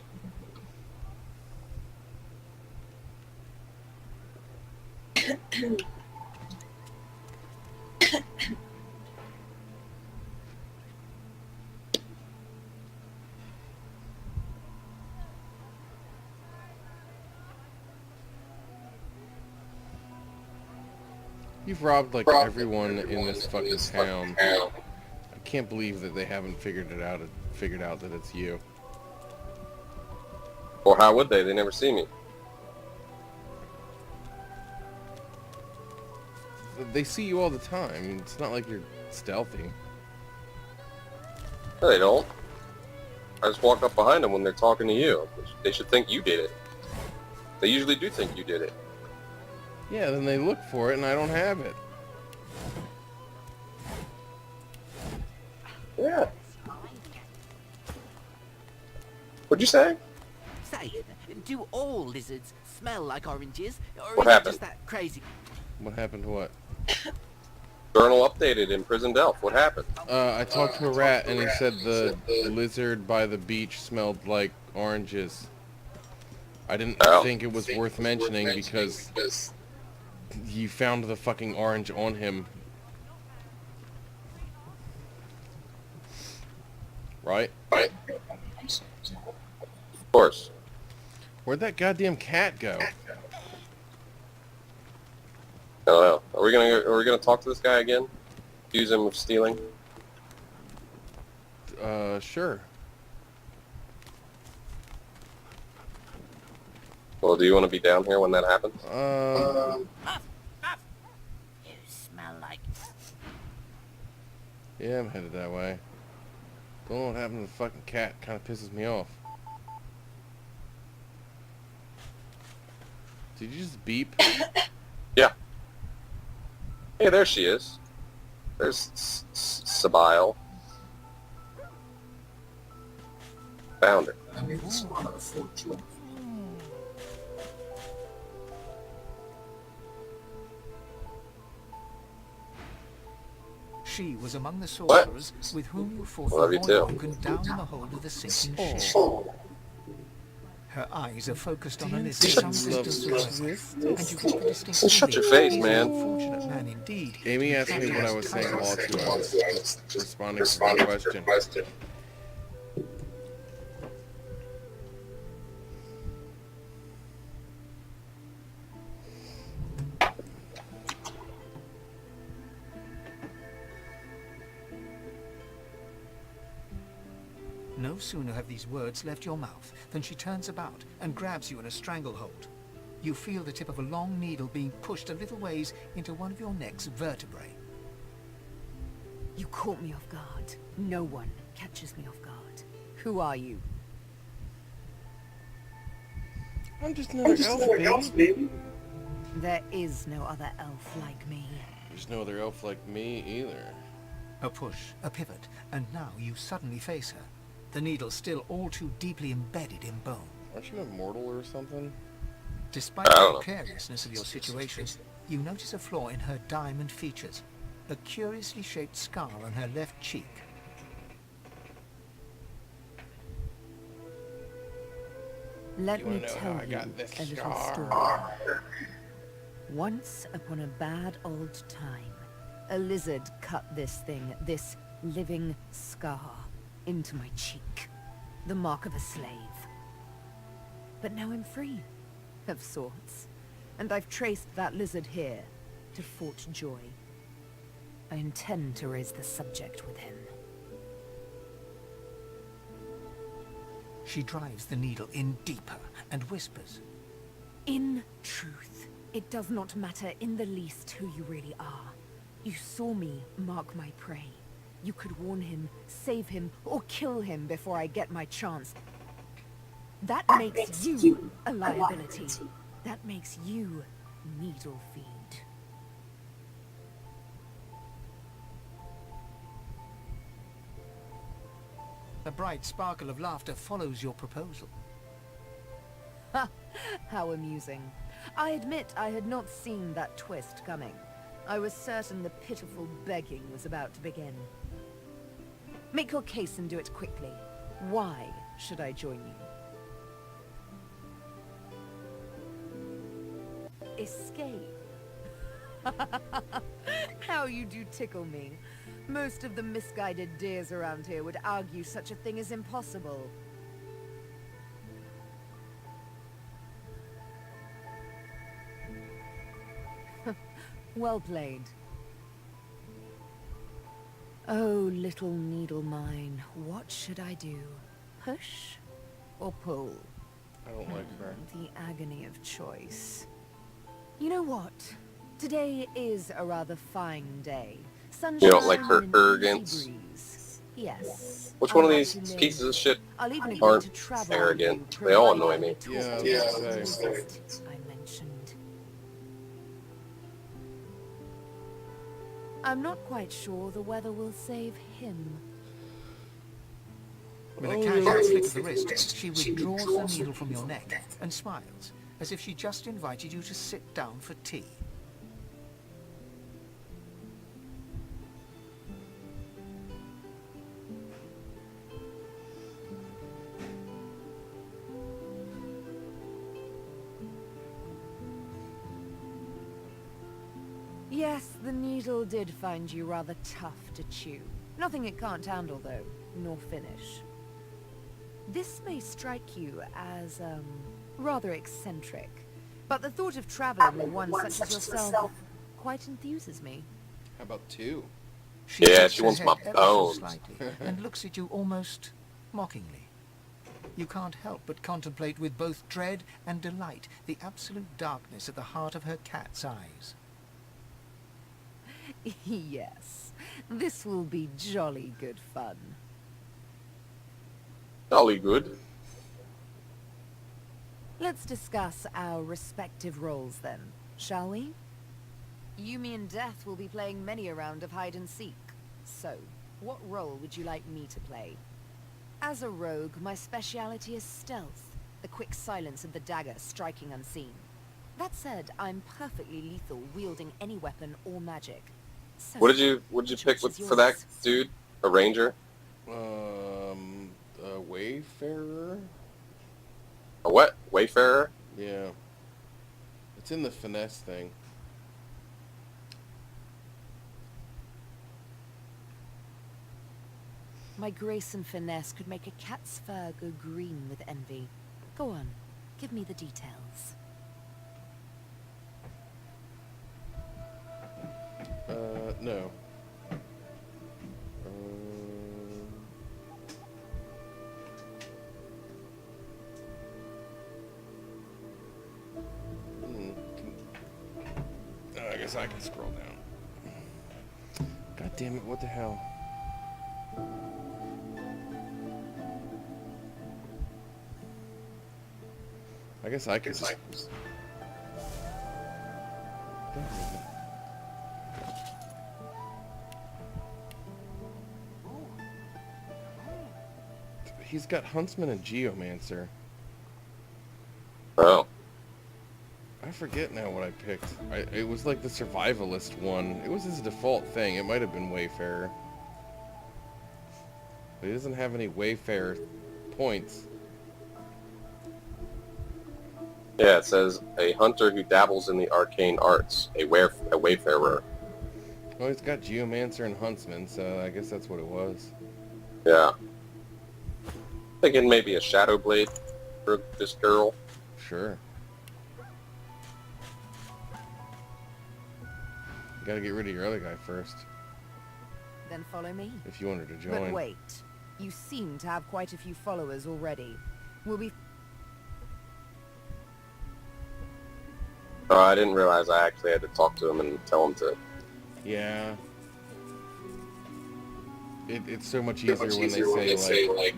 A: You've robbed like everyone in this fucking town. I can't believe that they haven't figured out that it's you.
B: Or how would they? They never see me.
A: They see you all the time. It's not like you're stealthy.
B: No, they don't. I just walk up behind them when they're talking to you. They should think you did it. They usually do think you did it.
A: Yeah, then they look for it and I don't have it.
B: Yeah. What'd you say?
O: Say, do all lizards smell like oranges? Or
B: What
O: is
B: happened?
O: it just that crazy?
A: What happened to what?
B: Journal updated in Prison Delph. What happened?
A: I talked to a rat and he said the lizard by the beach smelled like oranges. I didn't think it was worth mentioning because you found the fucking orange on him. Right?
B: Right. Of course.
A: Where'd that goddamn cat go?
B: I don't know. Are we gonna talk to this guy again? Accuse him of stealing?
A: Sure.
B: Well, do you want to be down here when that happens?
O: You smell like...
A: Yeah, I'm headed that way. Don't know what happened to the fucking cat. Kind of pisses me off. Did you just beep?
B: Yeah. Hey, there she is. There's Sabile. Found her.
C: She was among the sorcerers with whom you fought
B: Love
C: the
B: you too.
C: Hornwalk down in the hold of the sinking ship. Her eyes are focused on a lizard some distance away, and you get the distinct
B: Shut your
C: feeling
B: face,
C: he's
B: man.
C: an unfortunate man indeed.
A: Amy asked me what I was saying while I was just responding to her question.
C: No sooner have these words left your mouth than she turns about and grabs you in a stranglehold. You feel the tip of a long needle being pushed a little ways into one of your neck's vertebrae.
J: You caught me off guard. No one catches me off guard. Who are you?
A: I'm just another elf, baby.
J: There is no other elf like me.
A: There's no other elf like me either.
C: A push, a pivot, and now you suddenly face her. The needle still all too deeply embedded in bone.
A: Aren't you immortal or something?
C: Despite the precariousness of your situation, you notice a flaw in her diamond features. A curiously shaped scar on her left cheek.
P: Let me
A: know
P: tell
A: how I
P: you
A: got this
P: a little
A: scar?
P: story. Once upon a bad old time, a lizard cut this thing, this living scar, into my cheek. The mark of a slave. But now I'm free, of sorts. And I've traced that lizard here to Fort Joy. I intend to raise the subject with him.
C: She drives the needle in deeper and whispers.
P: In truth, it does not matter in the least who you really are. You saw me mark my prey. You could warn him, save him, or kill him before I get my chance. That makes you a liability. That makes you needle feed.
C: A bright sparkle of laughter follows your proposal.
P: Ha! How amusing. I admit I had not seen that twist coming. I was certain the pitiful begging was about to begin. Make your case and do it quickly. Why should I join you? Escape. How you do tickle me. Most of the misguided deers around here would argue such a thing is impossible. Well played. Oh, little needle mine, what should I do? Push or pull?
A: I don't like her.
P: The agony of choice. You know what? Today is a rather fine day. Sunshine.
B: You don't like her
P: and
B: arrogance?
P: easy breeze. Yes.
B: Which one of
P: I'll
B: these
P: let you
B: pieces
P: live.
B: of shit
P: I'll even agree
B: aren't
P: to travel
B: arrogant?
P: with you,
B: They all
P: provided
B: annoy me.
P: we talk
A: Yeah,
P: to
A: yeah,
P: the
A: same.
P: lizard I mentioned. I'm not quite sure the weather will save him.
C: With a casual flick of the wrist, she withdraws the needle from your neck and smiles, as if she just invited you to sit down for tea.
P: Yes, the needle did find you rather tough to chew. Nothing it can't handle, though, nor finish. This may strike you as, rather eccentric, but the thought of traveling with one such as yourself quite enthuses me.
A: How about two?
B: Yeah,
C: tilts
B: she
C: her
B: wants my
C: head ever so
B: bones.
C: slightly and looks at you almost mockingly. You can't help but contemplate with both dread and delight the absolute darkness at the heart of her cat's eyes.
P: Yes, this will be jolly good fun.
B: Jolly good.
P: Let's discuss our respective roles then, shall we? You, me, and Death will be playing many a round of hide and seek. So, what role would you like me to play? As a rogue, my speciality is stealth, the quick silence of the dagger striking unseen. That said, I'm perfectly lethal wielding any weapon or magic. So,
B: What did you pick for that dude? A ranger?
A: A wayfarer?
B: A what? Wayfarer?
A: Yeah. It's in the finesse thing.
P: My grace and finesse could make a cat's fur go green with envy. Go on, give me the details.
A: No. I guess I can scroll down. God damn it, what the hell? I guess I could just... he's got Huntsman and Geomancer.
B: Oh.
A: I forget now what I picked. It was like the survivalist one. It was his default thing. It might have been Wayfarer. But he doesn't have any Wayfarer points.
B: Yeah, it says a hunter who dabbles in the arcane arts, a wayfarer.
A: Well, he's got Geomancer and Huntsman, so I guess that's what it was.
B: Yeah. Thinking maybe a Shadow Blade for this girl.
A: Sure. You gotta get rid of your other guy first,
P: Then follow me.
A: if you want her to join.
P: But wait, you seem to have quite a few followers already. We'll be...
B: Oh, I didn't realize I actually had to talk to him and tell him to.
A: Yeah. It's so much easier when they say, like,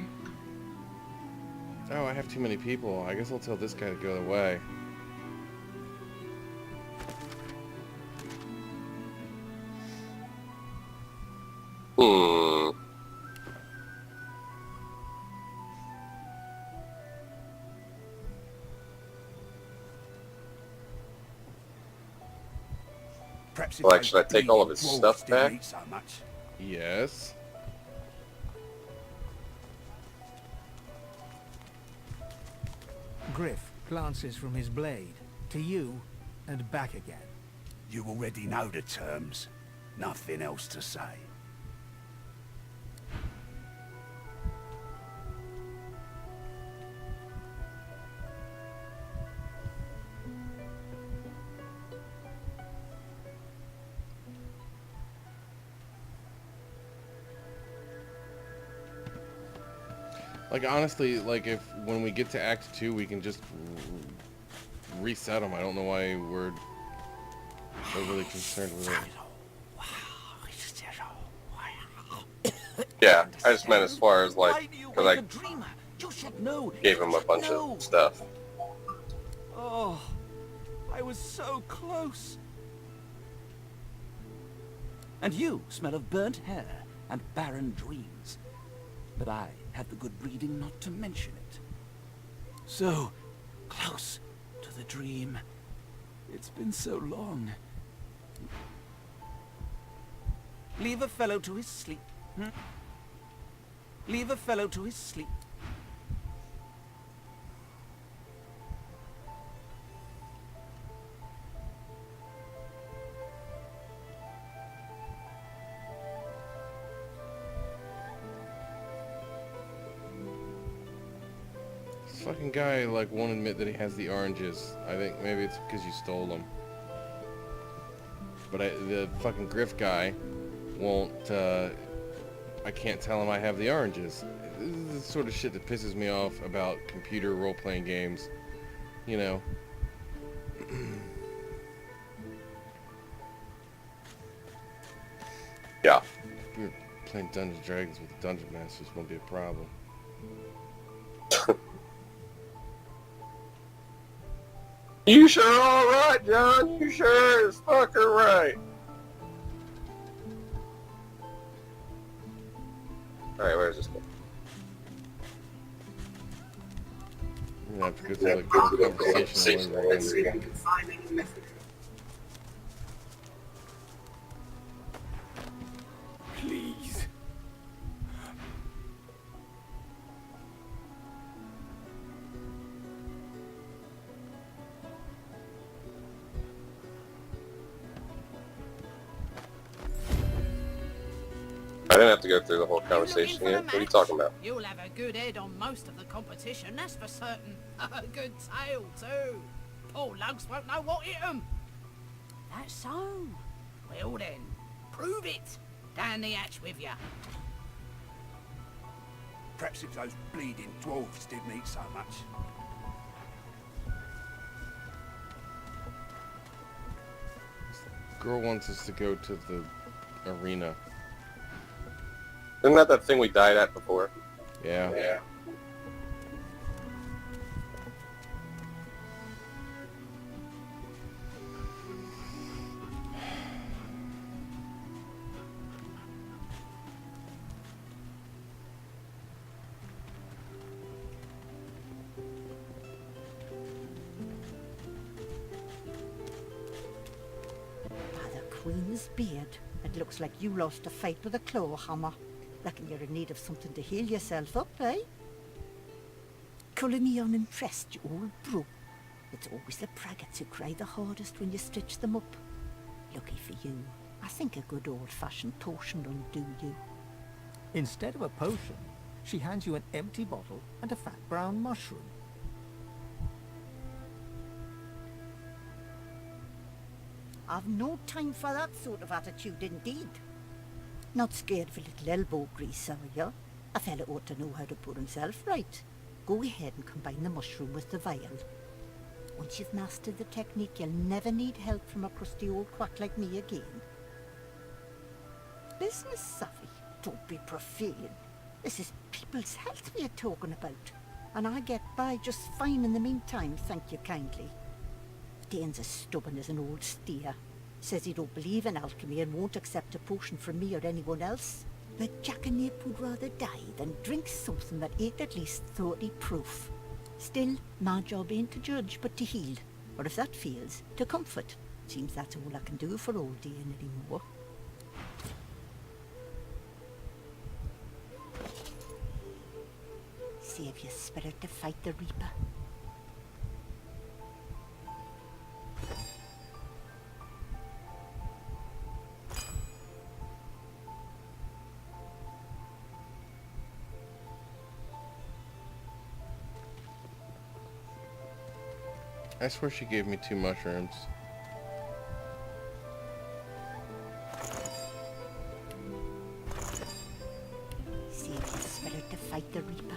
A: oh, I have too many people. I guess I'll tell this guy to go away.
B: Hmm.
I: Perhaps
B: Like, should I take all of his stuff back?
I: So much.
A: Yes.
C: Griff glances from his blade to you and back again.
I: You already know the terms. Nothing else to say.
A: Like, honestly, like, if when we get to Act 2, we can just reset them. I don't know why we're so really concerned with it.
B: Yeah, I just meant as far as, like, because I
O: You should know.
B: gave him a bunch of stuff.
O: Oh, I was so close. And you smell of burnt hair and barren dreams. But I had the good breeding not to mention it. So close to the dream. It's been so long. Leave a fellow to his sleep. Leave a fellow to his sleep.
A: This fucking guy, like, won't admit that he has the oranges. I think maybe it's because you stole them. But the fucking Griff guy won't, I can't tell him I have the oranges. This is the sort of shit that pisses me off about computer role-playing games. You know.
B: Yeah.
A: If we were playing Dungeons & Dragons with the Dungeon Masters, won't be a problem.
B: You sure all right, John? You sure as fuck are right. Alright, where's this going?
A: We're gonna have to go through like the conversation all over
H: Let's see if
A: again.
H: we can find any message.
N: Please.
B: I didn't have to go through the whole conversation again. What are you talking about?
Q: You'll have a good head on most of the competition, that's for certain. A good tail, too. Poor lugs won't know what hit 'em. That's so. Well then, prove it. Down the hatch with ya.
I: Perhaps if those bleeding dwarves didn't eat so much.
A: Girl wants us to go to the arena.
B: Isn't that that thing we died at before?
A: Yeah.
B: Yeah.
R: Queen's beard. It looks like you lost a fight with a claw hammer. Reckon you're in need of something to heal yourself up, eh? Calling me unimpressed, you old brew. It's always the braggarts who cry the hardest when you stitch them up. Lucky for you, I think a good old-fashioned potion will do you.
C: Instead of a potion, she hands you an empty bottle and a fat brown mushroom.
R: I've no time for that sort of attitude indeed. Not scared of a little elbow grease, are you? A fella ought to know how to put himself right. Go ahead and combine the mushroom with the vial. Once you've mastered the technique, you'll never need help from a crusty old quack like me again. Business savvy? Don't be profane. This is people's health we are talking about. And I get by just fine in the meantime, thank you kindly. Dane's as stubborn as an old steer. Says he don't believe in alchemy and won't accept a potion from me or anyone else. But Jack and Nip would rather die than drink something that ain't at least 30 proof. Still, my job ain't to judge, but to heal. Or if that fails, to comfort. Seems that's all I can do for old Dane anymore. Save your spirit to fight the Reaper.
A: I swear she gave me 2 mushrooms.
R: Save your spirit to fight the Reaper.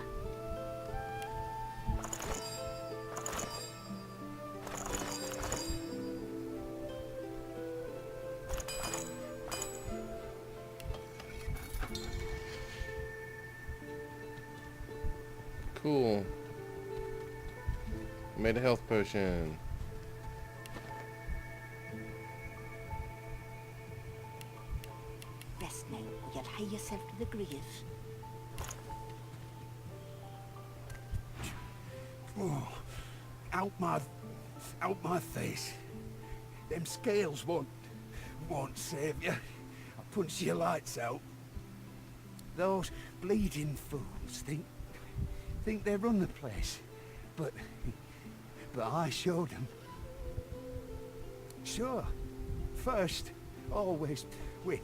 A: Cool. Made a health potion.
R: Rest now, or you'll hie yourself to the grave.
I: Oh, out my face. Them scales won't save you. I'll punch your lights out. Those bleeding fools think they run the place, but I showed them. Sure, first, always win.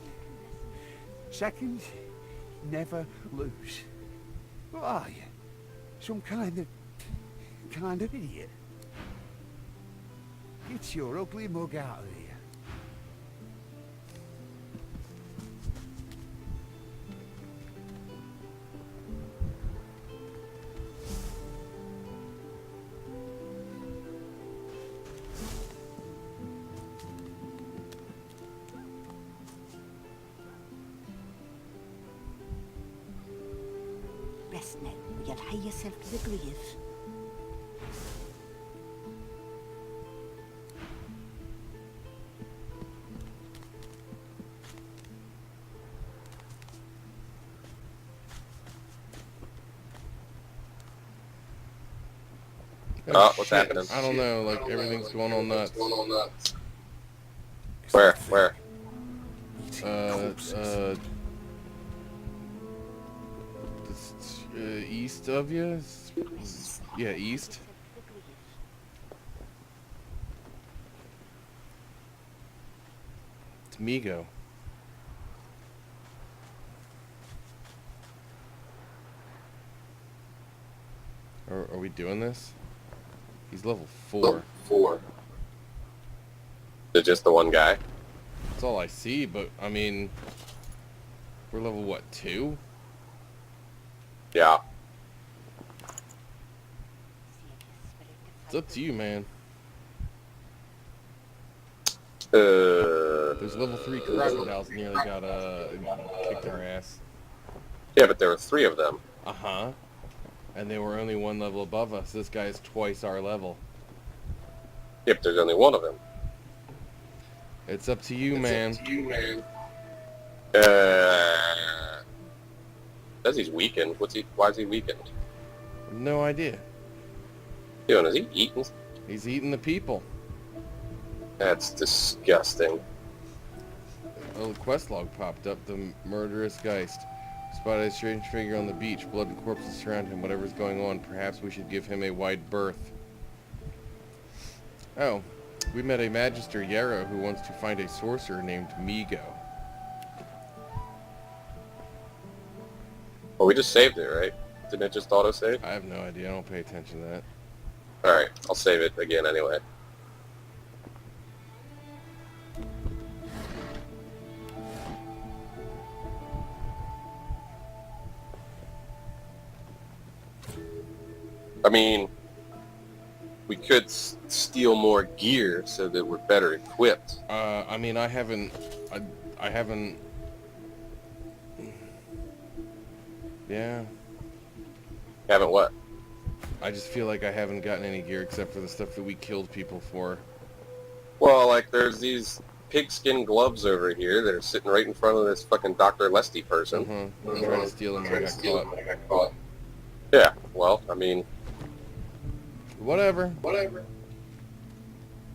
I: Second, never lose. What are you? Some kind of idiot? Get your ugly mug out of here.
R: Rest now, or you'll hie yourself to the grave.
B: Oh, what's happening?
A: I don't know, like everything's going on nuts.
B: Where?
A: East of you? Yeah, east. It's Migo. Are we doing this? He's level 4.
B: 4. Is it just the one guy?
A: That's all I see, but I mean, we're level what, 2?
B: Yeah.
A: It's up to you, man. There's level 3 crocodiles nearly got kicked our ass.
B: Yeah, but there were 3 of them.
A: Uh-huh. And they were only 1 level above us. This guy's twice our level.
B: Yep, there's only 1 of them.
A: It's up to you, man.
B: Says he's weakened. Why is he weakened?
A: No idea.
B: Doing? Is he eating?
A: He's eating the people.
B: That's disgusting.
A: A quest log popped up. The murderous Geist spotted a strange figure on the beach. Blood and corpses surround him. Whatever's going on, perhaps we should give him a wide berth. Oh, we met a Magister Yarrow who wants to find a sorcerer named Migo.
B: Well, we just saved it, right? Didn't it just auto-save?
A: I have no idea. I don't pay attention to that.
B: Alright, I'll save it again anyway. I mean, we could steal more gear so that we're better equipped.
A: I mean, I haven't... Yeah.
B: Haven't what?
A: I just feel like I haven't gotten any gear except for the stuff that we killed people for.
B: Well, like, there's these pigskin gloves over here that are sitting right in front of this fucking Dr. Lesty person.
A: I'm trying to steal them and I got caught.
B: Yeah, well, I mean...
A: Whatever.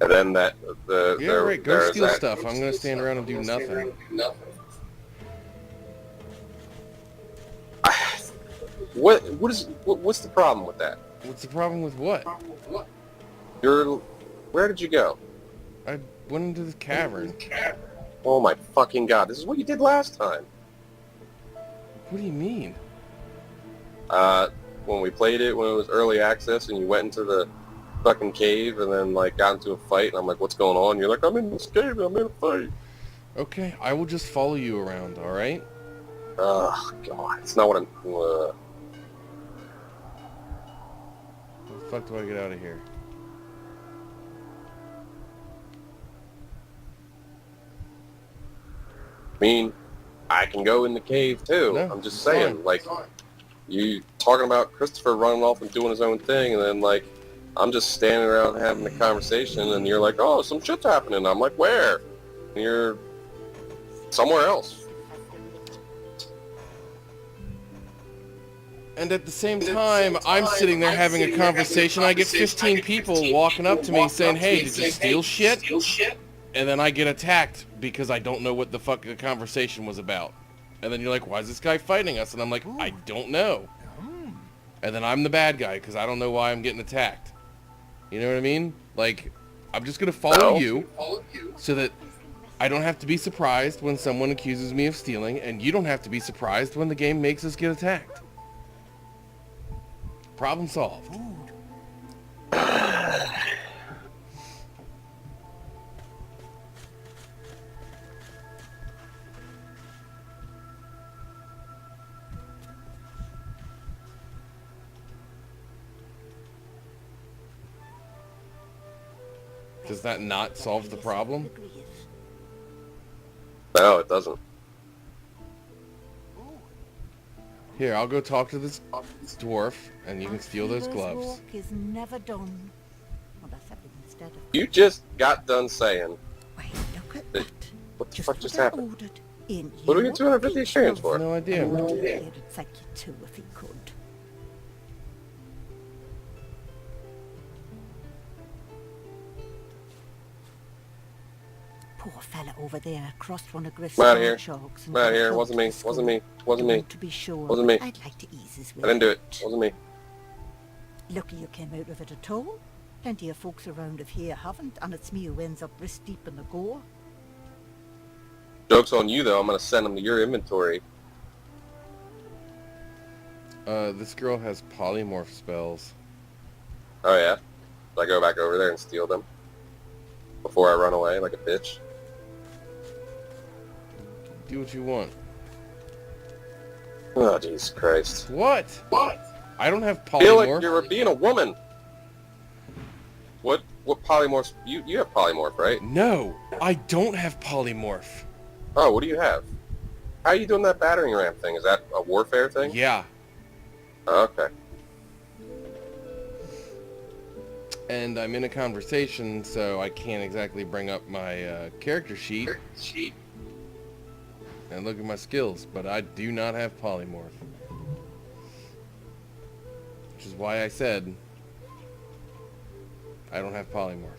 B: And then that...
A: Yeah, right, go steal stuff. I'm gonna stand around and do nothing.
B: What's the problem with that?
A: What's the problem with what?
B: Where did you go?
A: I went into the cavern.
B: Oh my fucking god, this is what you did last time.
A: What do you mean?
B: When we played it, when it was early access, and you went into the fucking cave, and then, like, got into a fight, and I'm like, what's going on? You're like, I'm in this cave, and I'm in a fight.
A: Okay, I will just follow you around, alright?
B: Oh, god, it's not what I'm...
A: How the fuck do I get out of here?
B: I mean, I can go in the cave, too.
A: No,
B: I'm just saying,
A: fine.
B: like, you talking about Christopher running off and doing his own thing, and then, like, I'm just standing around having a conversation, and you're like, oh, some shit's happening. I'm like, where? And you're somewhere else.
A: And at the same time, I'm sitting there having a conversation. I get 15 people walking up to me saying, hey, did you steal shit? And then I get attacked because I don't know what the fuck the conversation was about. And then you're like, why is this guy fighting us? And I'm like, I don't know. And then I'm the bad guy because I don't know why I'm getting attacked. You know what I mean? Like, I'm just going to follow you so that I don't have to be surprised when someone accuses me of stealing, and you don't have to be surprised when the game makes us get attacked. Problem solved. Does that not solve the problem?
B: No, it doesn't.
A: Here, I'll go talk to this dwarf, and you can steal those gloves.
R: Work is never done. Well, that's everything instead of...
B: You just got done saying...
R: Wait, look at that.
B: What the fuck just happened?
R: Ordered in
B: What do we get 250 experience for?
A: No idea.
R: He'd thank you too if he could. Poor fella over there crossed one of Griff's shogs.
B: Out here. Wasn't me. Wasn't me. Wasn't me.
R: To be sure.
B: Wasn't me.
R: I'd like to ease his way.
B: I didn't do it. Wasn't me.
R: Lucky you came out of it at all. Plenty of folks around of here haven't, and it's me who ends up wrist deep in the gore.
B: Joke's on you, though. I'm going to send them to your inventory.
A: This girl has polymorph spells.
B: Oh, yeah? So I go back over there and steal them? Before I run away like a bitch?
A: Do what you want.
B: Oh, Jesus Christ.
A: What? I don't have polymorph.
B: I feel like you're being a woman. What polymorphs? You have polymorph, right?
A: No, I don't have polymorph.
B: Oh, what do you have? How are you doing that battering ram thing? Is that a warfare thing?
A: Yeah.
B: Oh, okay.
A: And I'm in a conversation, so I can't exactly bring up my character sheet and look at my skills, but I do not have polymorph. Which is why I said I don't have polymorph.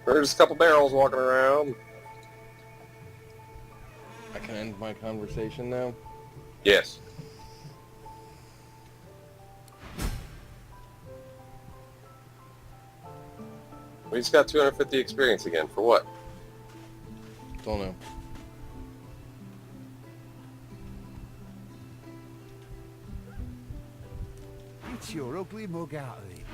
B: There's a couple barrels walking around.
A: I can end my conversation now?
B: Yes. We just got 250 experience again. For what?
A: Don't know.
I: Get your ugly mug out of here.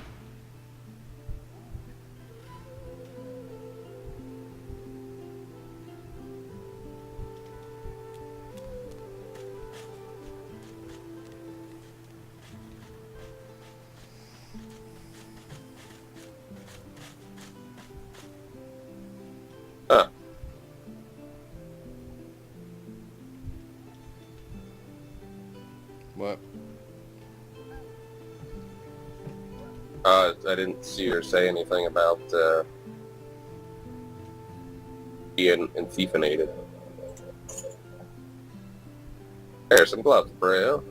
B: Huh.
A: What?
B: I didn't see her say anything about being enfiefinated. There's some gloves, bro.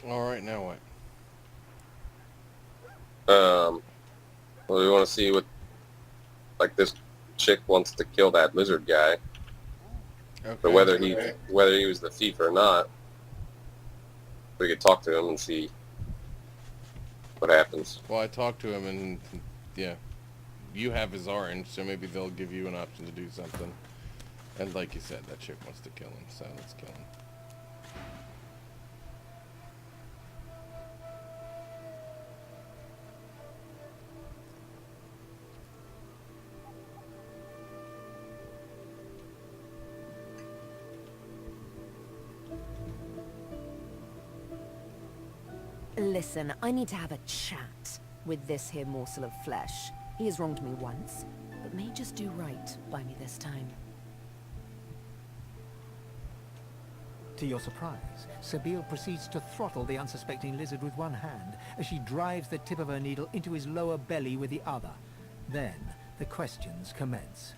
A: Alright, now what?
B: Well, we want to see what, like, this chick wants to kill that lizard guy.
A: Okay.
B: But whether he was the thief or not, we could talk to him and see what happens.
A: Well, I talked to him and, yeah. You have his orange, so maybe they'll give you an option to do something. And like you said, that chick wants to kill him, so let's kill him.
P: Listen, I need to have a chat with this here morsel of flesh. He has wronged me once, but may just do right by me this time.
C: To your surprise, Sabine proceeds to throttle the unsuspecting lizard with one hand as she drives the tip of her needle into his lower belly with the other. Then, the questions commence.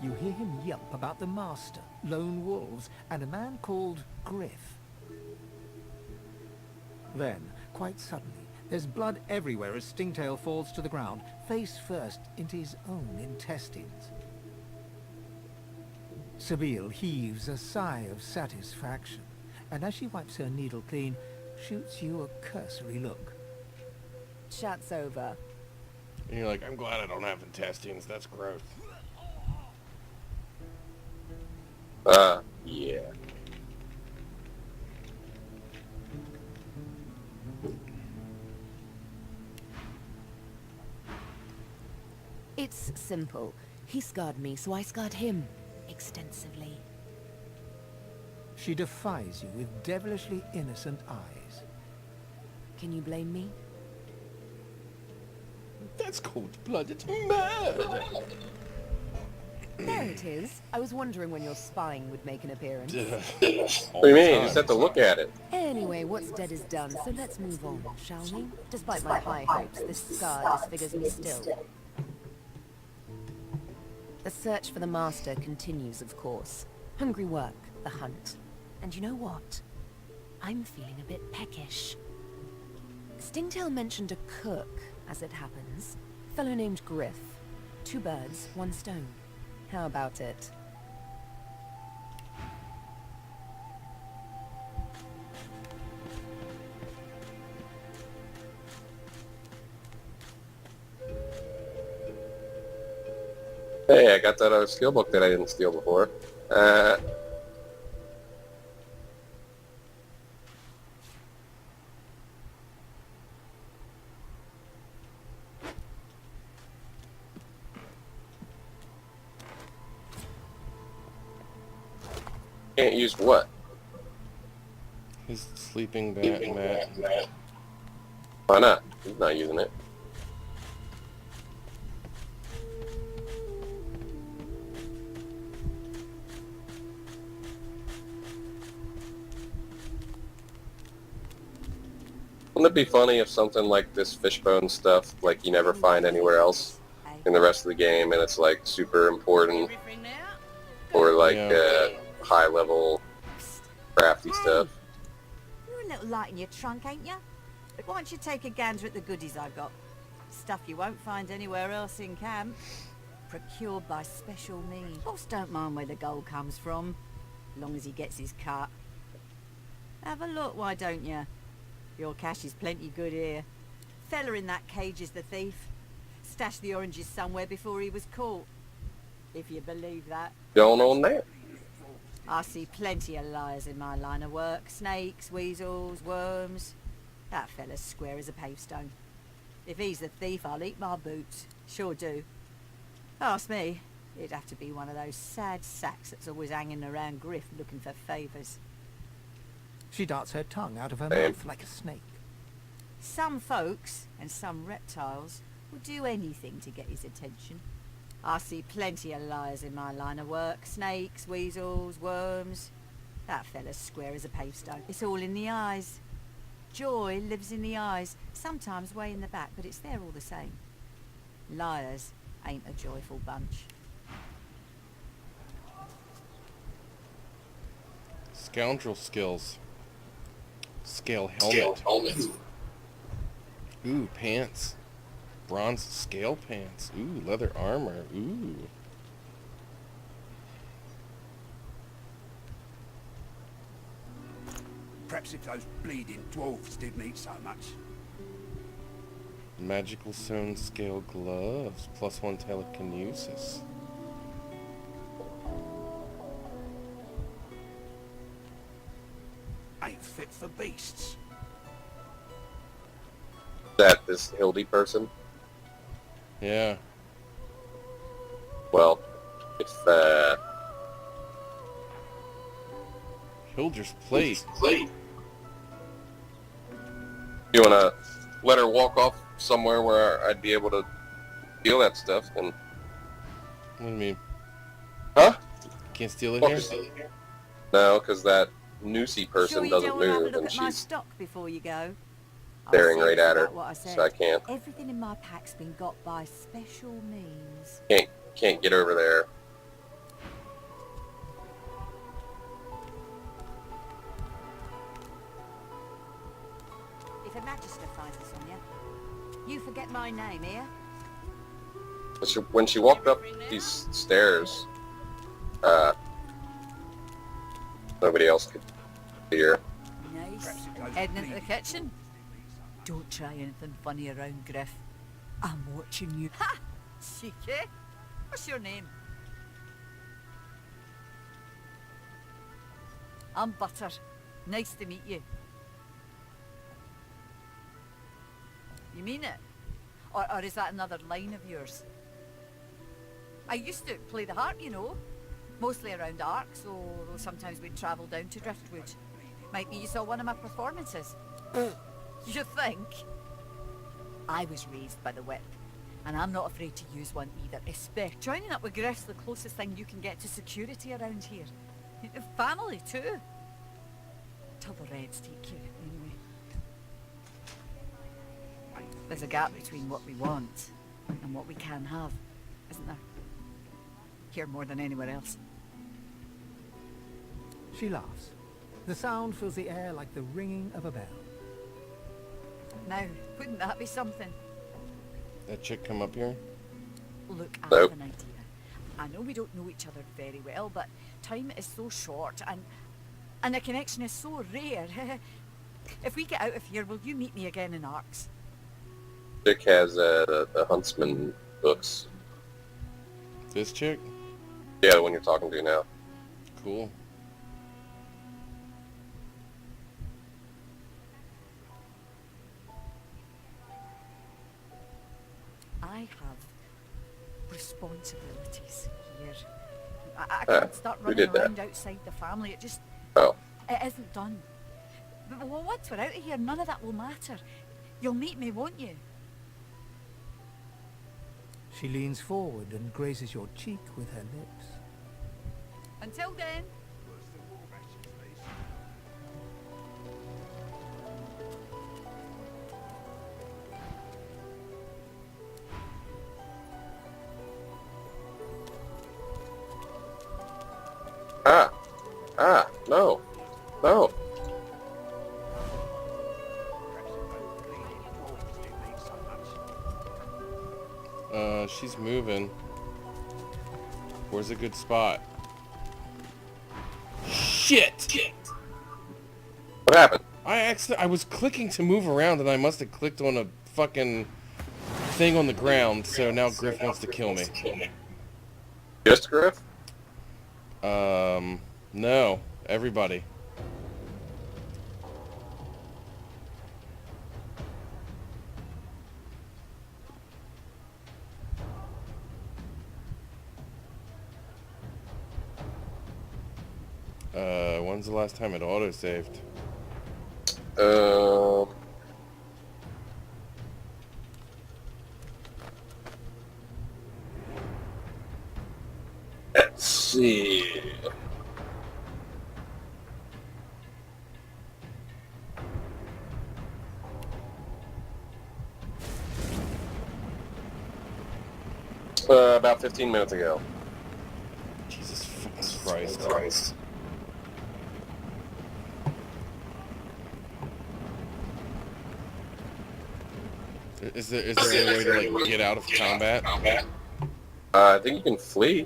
C: You hear him yelp about the master, lone wolves, and a man called Griff. Then, quite suddenly, there's blood everywhere as Stingtail falls to the ground, face first into his own intestines. Sabine heaves a sigh of satisfaction, and as she wipes her needle clean, shoots you a cursory look.
P: Chat's over.
A: And you're like, I'm glad I don't have intestines, that's gross.
B: Yeah.
P: It's simple. He scarred me, so I scarred him. Extensively.
C: She defies you with devilishly innocent eyes.
P: Can you blame me?
A: That's cold-blooded murder!
P: There it is. I was wondering when your spying would make an appearance.
B: What do you mean? You just have to look at it.
P: Anyway, what's dead is done, so let's move on, shall we? Despite my high hopes, this scar disfigures me still. The search for the master continues, of course. Hungry work, the hunt. And you know what? I'm feeling a bit peckish. Stingtail mentioned a cook, as it happens. A fellow named Griff. 2 birds, 1 stone. How about it?
B: Hey, I got that other skill book that I didn't steal before. Can't use what?
A: His sleeping mat.
B: Why not? He's not using it. Wouldn't it be funny if something like this fishbone stuff, like you never find anywhere else in the rest of the game, and it's like super important, or like high level crafty stuff?
L: You're a little light in your trunk, ain't you? But why don't you take a gander at the goodies I got? Stuff you won't find anywhere else in camp. Procured by special means. Boss don't mind where the gold comes from, long as he gets his cut. Have a look, why don't you? Your cash is plenty good here. Fella in that cage is the thief. Stashed the oranges somewhere before he was caught. If you believe that.
B: Going on there.
L: I see plenty of liars in my line of work. Snakes, weasels, worms. That fella's square as a pavestone. If he's the thief, I'll eat my boots. Sure do. Ask me, it'd have to be one of those sad sacks that's always hanging around Griff looking for favours.
C: She darts her tongue out of her mouth like a snake.
L: Some folks, and some reptiles, will do anything to get his attention. I see plenty of liars in my line of work. Snakes, weasels, worms. That fella's square as a pavestone. It's all in the eyes. Joy lives in the eyes, sometimes way in the back, but it's there all the same. Liars ain't a joyful bunch.
A: Scoundrel skills. Scale helmet. Ooh, pants. Bronze scale pants. Ooh, leather armor. Ooh.
S: Perhaps if those bleeding dwarves didn't eat so much.
A: Magical sewn scale gloves. +1 telekinesis.
S: Ain't fit for beasts.
B: That this Hildy person?
A: Yeah.
B: Well, if
A: Hilder's plate.
B: You wanna let her walk off somewhere where I'd be able to steal that stuff, then...
A: What do you mean?
B: Huh?
A: Can't steal it here?
B: No, because that Noosey person doesn't move, and
L: Look at my
B: she's
L: stock before you go.
B: staring right at her,
L: What I
B: so
L: said.
B: I can't.
L: Everything in my pack's been got by special means.
B: Can't get over there.
L: If a magister finds this on you, you forget my name, here.
B: When she walked up these stairs, nobody else could hear.
L: Nice. Heading into the kitchen? Don't try anything funny around, Griff. I'm watching you. Ha! Cheeky. What's your name? I'm Butter. Nice to meet you. You mean it? Or is that another line of yours? I used to play the harp, you know. Mostly around Arcs, or sometimes we'd travel down to Driftwood. Might be you saw one of my performances. You think? I was raised by the whip, and I'm not afraid to use one either. Especially joining up with Griff's the closest thing you can get to security around here. Family too. Till the Reds take you, anyway. There's a gap between what we want and what we can have, isn't there? Here more than anywhere else.
C: She laughs. The sound fills the air like the ringing of a bell.
L: Now, wouldn't that be something?
A: That chick come up here?
L: Look, I
B: Nope.
L: have an idea. I know we don't know each other very well, but time is so short and a connection is so rare. If we get out of here, will you meet me again in Arcs?
B: Chick has the Huntsman books.
A: This chick?
B: Yeah, the one you're talking to now.
A: Cool.
L: I have responsibilities here. I can't start
B: who
L: running
B: did that?
L: around outside the family. It just...
B: Oh.
L: It isn't done. But once we're out of here, none of that will matter. You'll meet me, won't you?
C: She leans forward and grazes your cheek with her lips.
L: Until then.
B: No. No.
A: She's moving. Where's a good spot? Shit!
B: What happened?
A: I was clicking to move around and I must have clicked on a fucking thing on the ground, so now Griff wants to kill me.
B: Just Griff?
A: No. Everybody. When's the last time it auto-saved?
B: Let's see. About 15 minutes ago.
A: Jesus fucking Christ. Is there any way to like get out of combat?
B: I think you can flee.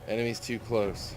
A: Enemies too close.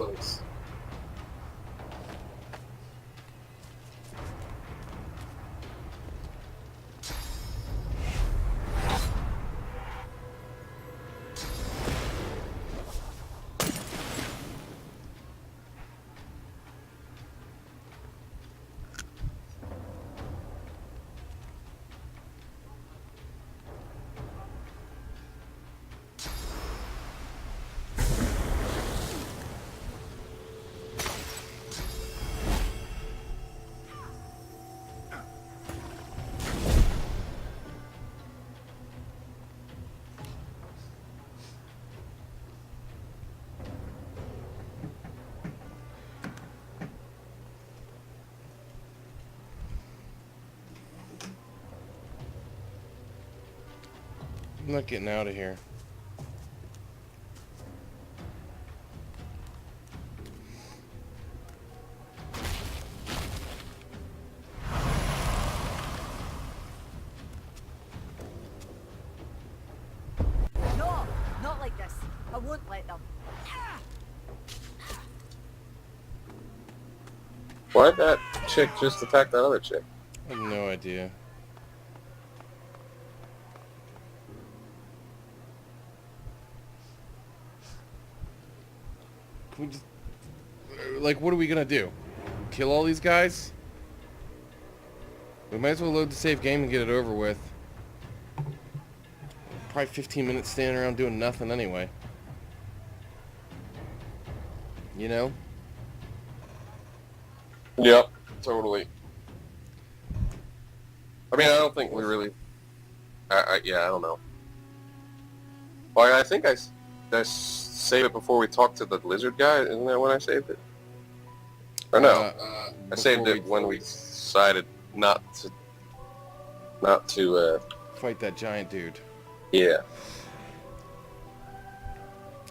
A: I'm not getting out of here.
L: No, not like this. I won't let them.
B: Why'd that chick just attack that other chick?
A: I have no idea. Can we just... Like, what are we gonna do? Kill all these guys? We might as well load the save game and get it over with. Probably 15 minutes standing around doing nothing anyway. You know?
B: Yep, totally. I mean, I don't think we really... yeah, I don't know. Well, I think I saved it before we talked to the lizard guy. Isn't that when I saved it? Or no, I saved it when we decided not to
A: fight that giant dude.
B: Yeah.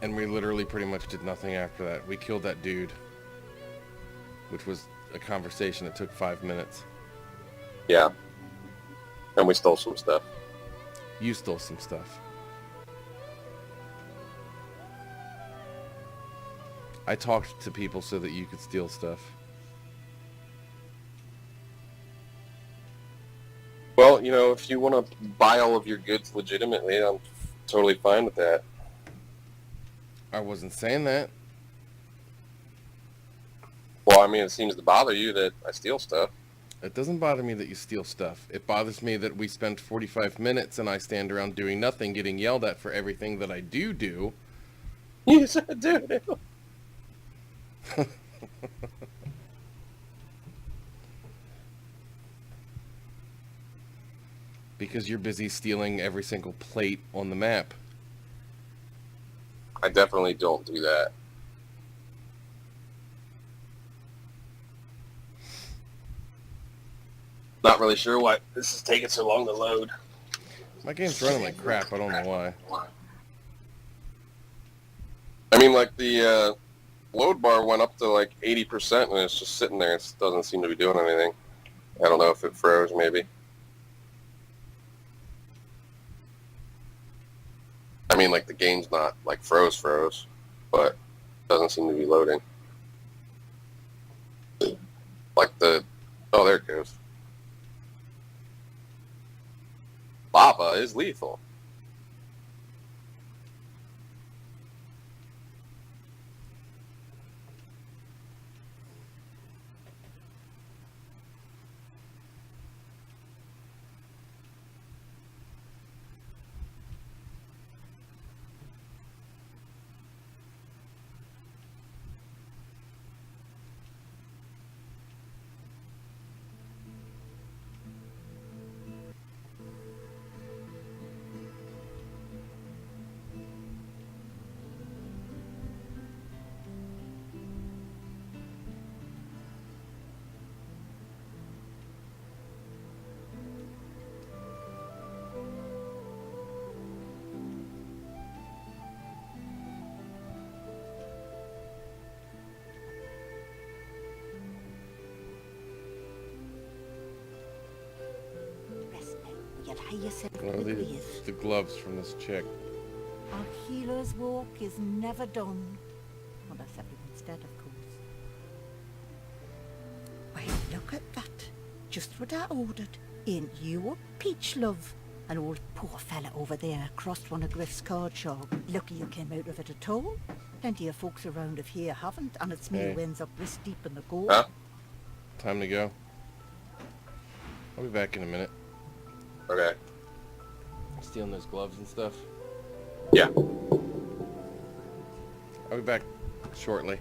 A: And we literally pretty much did nothing after that. We killed that dude, which was a conversation that took 5 minutes.
B: Yeah. And we stole some stuff.
A: You stole some stuff. I talked to people so that you could steal stuff.
B: Well, you know, if you want to buy all of your goods legitimately, I'm totally fine with that.
A: I wasn't saying that.
B: Well, I mean, it seems to bother you that I steal stuff.
A: It doesn't bother me that you steal stuff. It bothers me that we spend 45 minutes and I stand around doing nothing, getting yelled at for everything that I do.
B: Yes, I do.
A: Because you're busy stealing every single plate on the map.
B: I definitely don't do that. Not really sure why this is taking so long to load.
A: My game's running like crap. I don't know why.
B: I mean, like, the load bar went up to like 80% and it's just sitting there. It doesn't seem to be doing anything. I don't know if it froze, maybe. I mean, like, the game's not, like, froze, but doesn't seem to be loading. Like the... Oh, there it goes. Lava is lethal.
A: Well, the gloves from this chick.
R: Our healer's walk is never done. Unless everyone's dead, of course. Why, look at that. Just what I ordered. Ain't you a peach, love? An old poor fella over there crossed one of Griff's card sharp. Lucky you came out of it at all. Plenty of folks around of here haven't, and it's me who ends up wrist deep in the gold.
B: Huh?
A: Time to go. I'll be back in a minute.
B: Okay.
A: Stealing those gloves and stuff?
B: Yeah.
A: I'll be back shortly.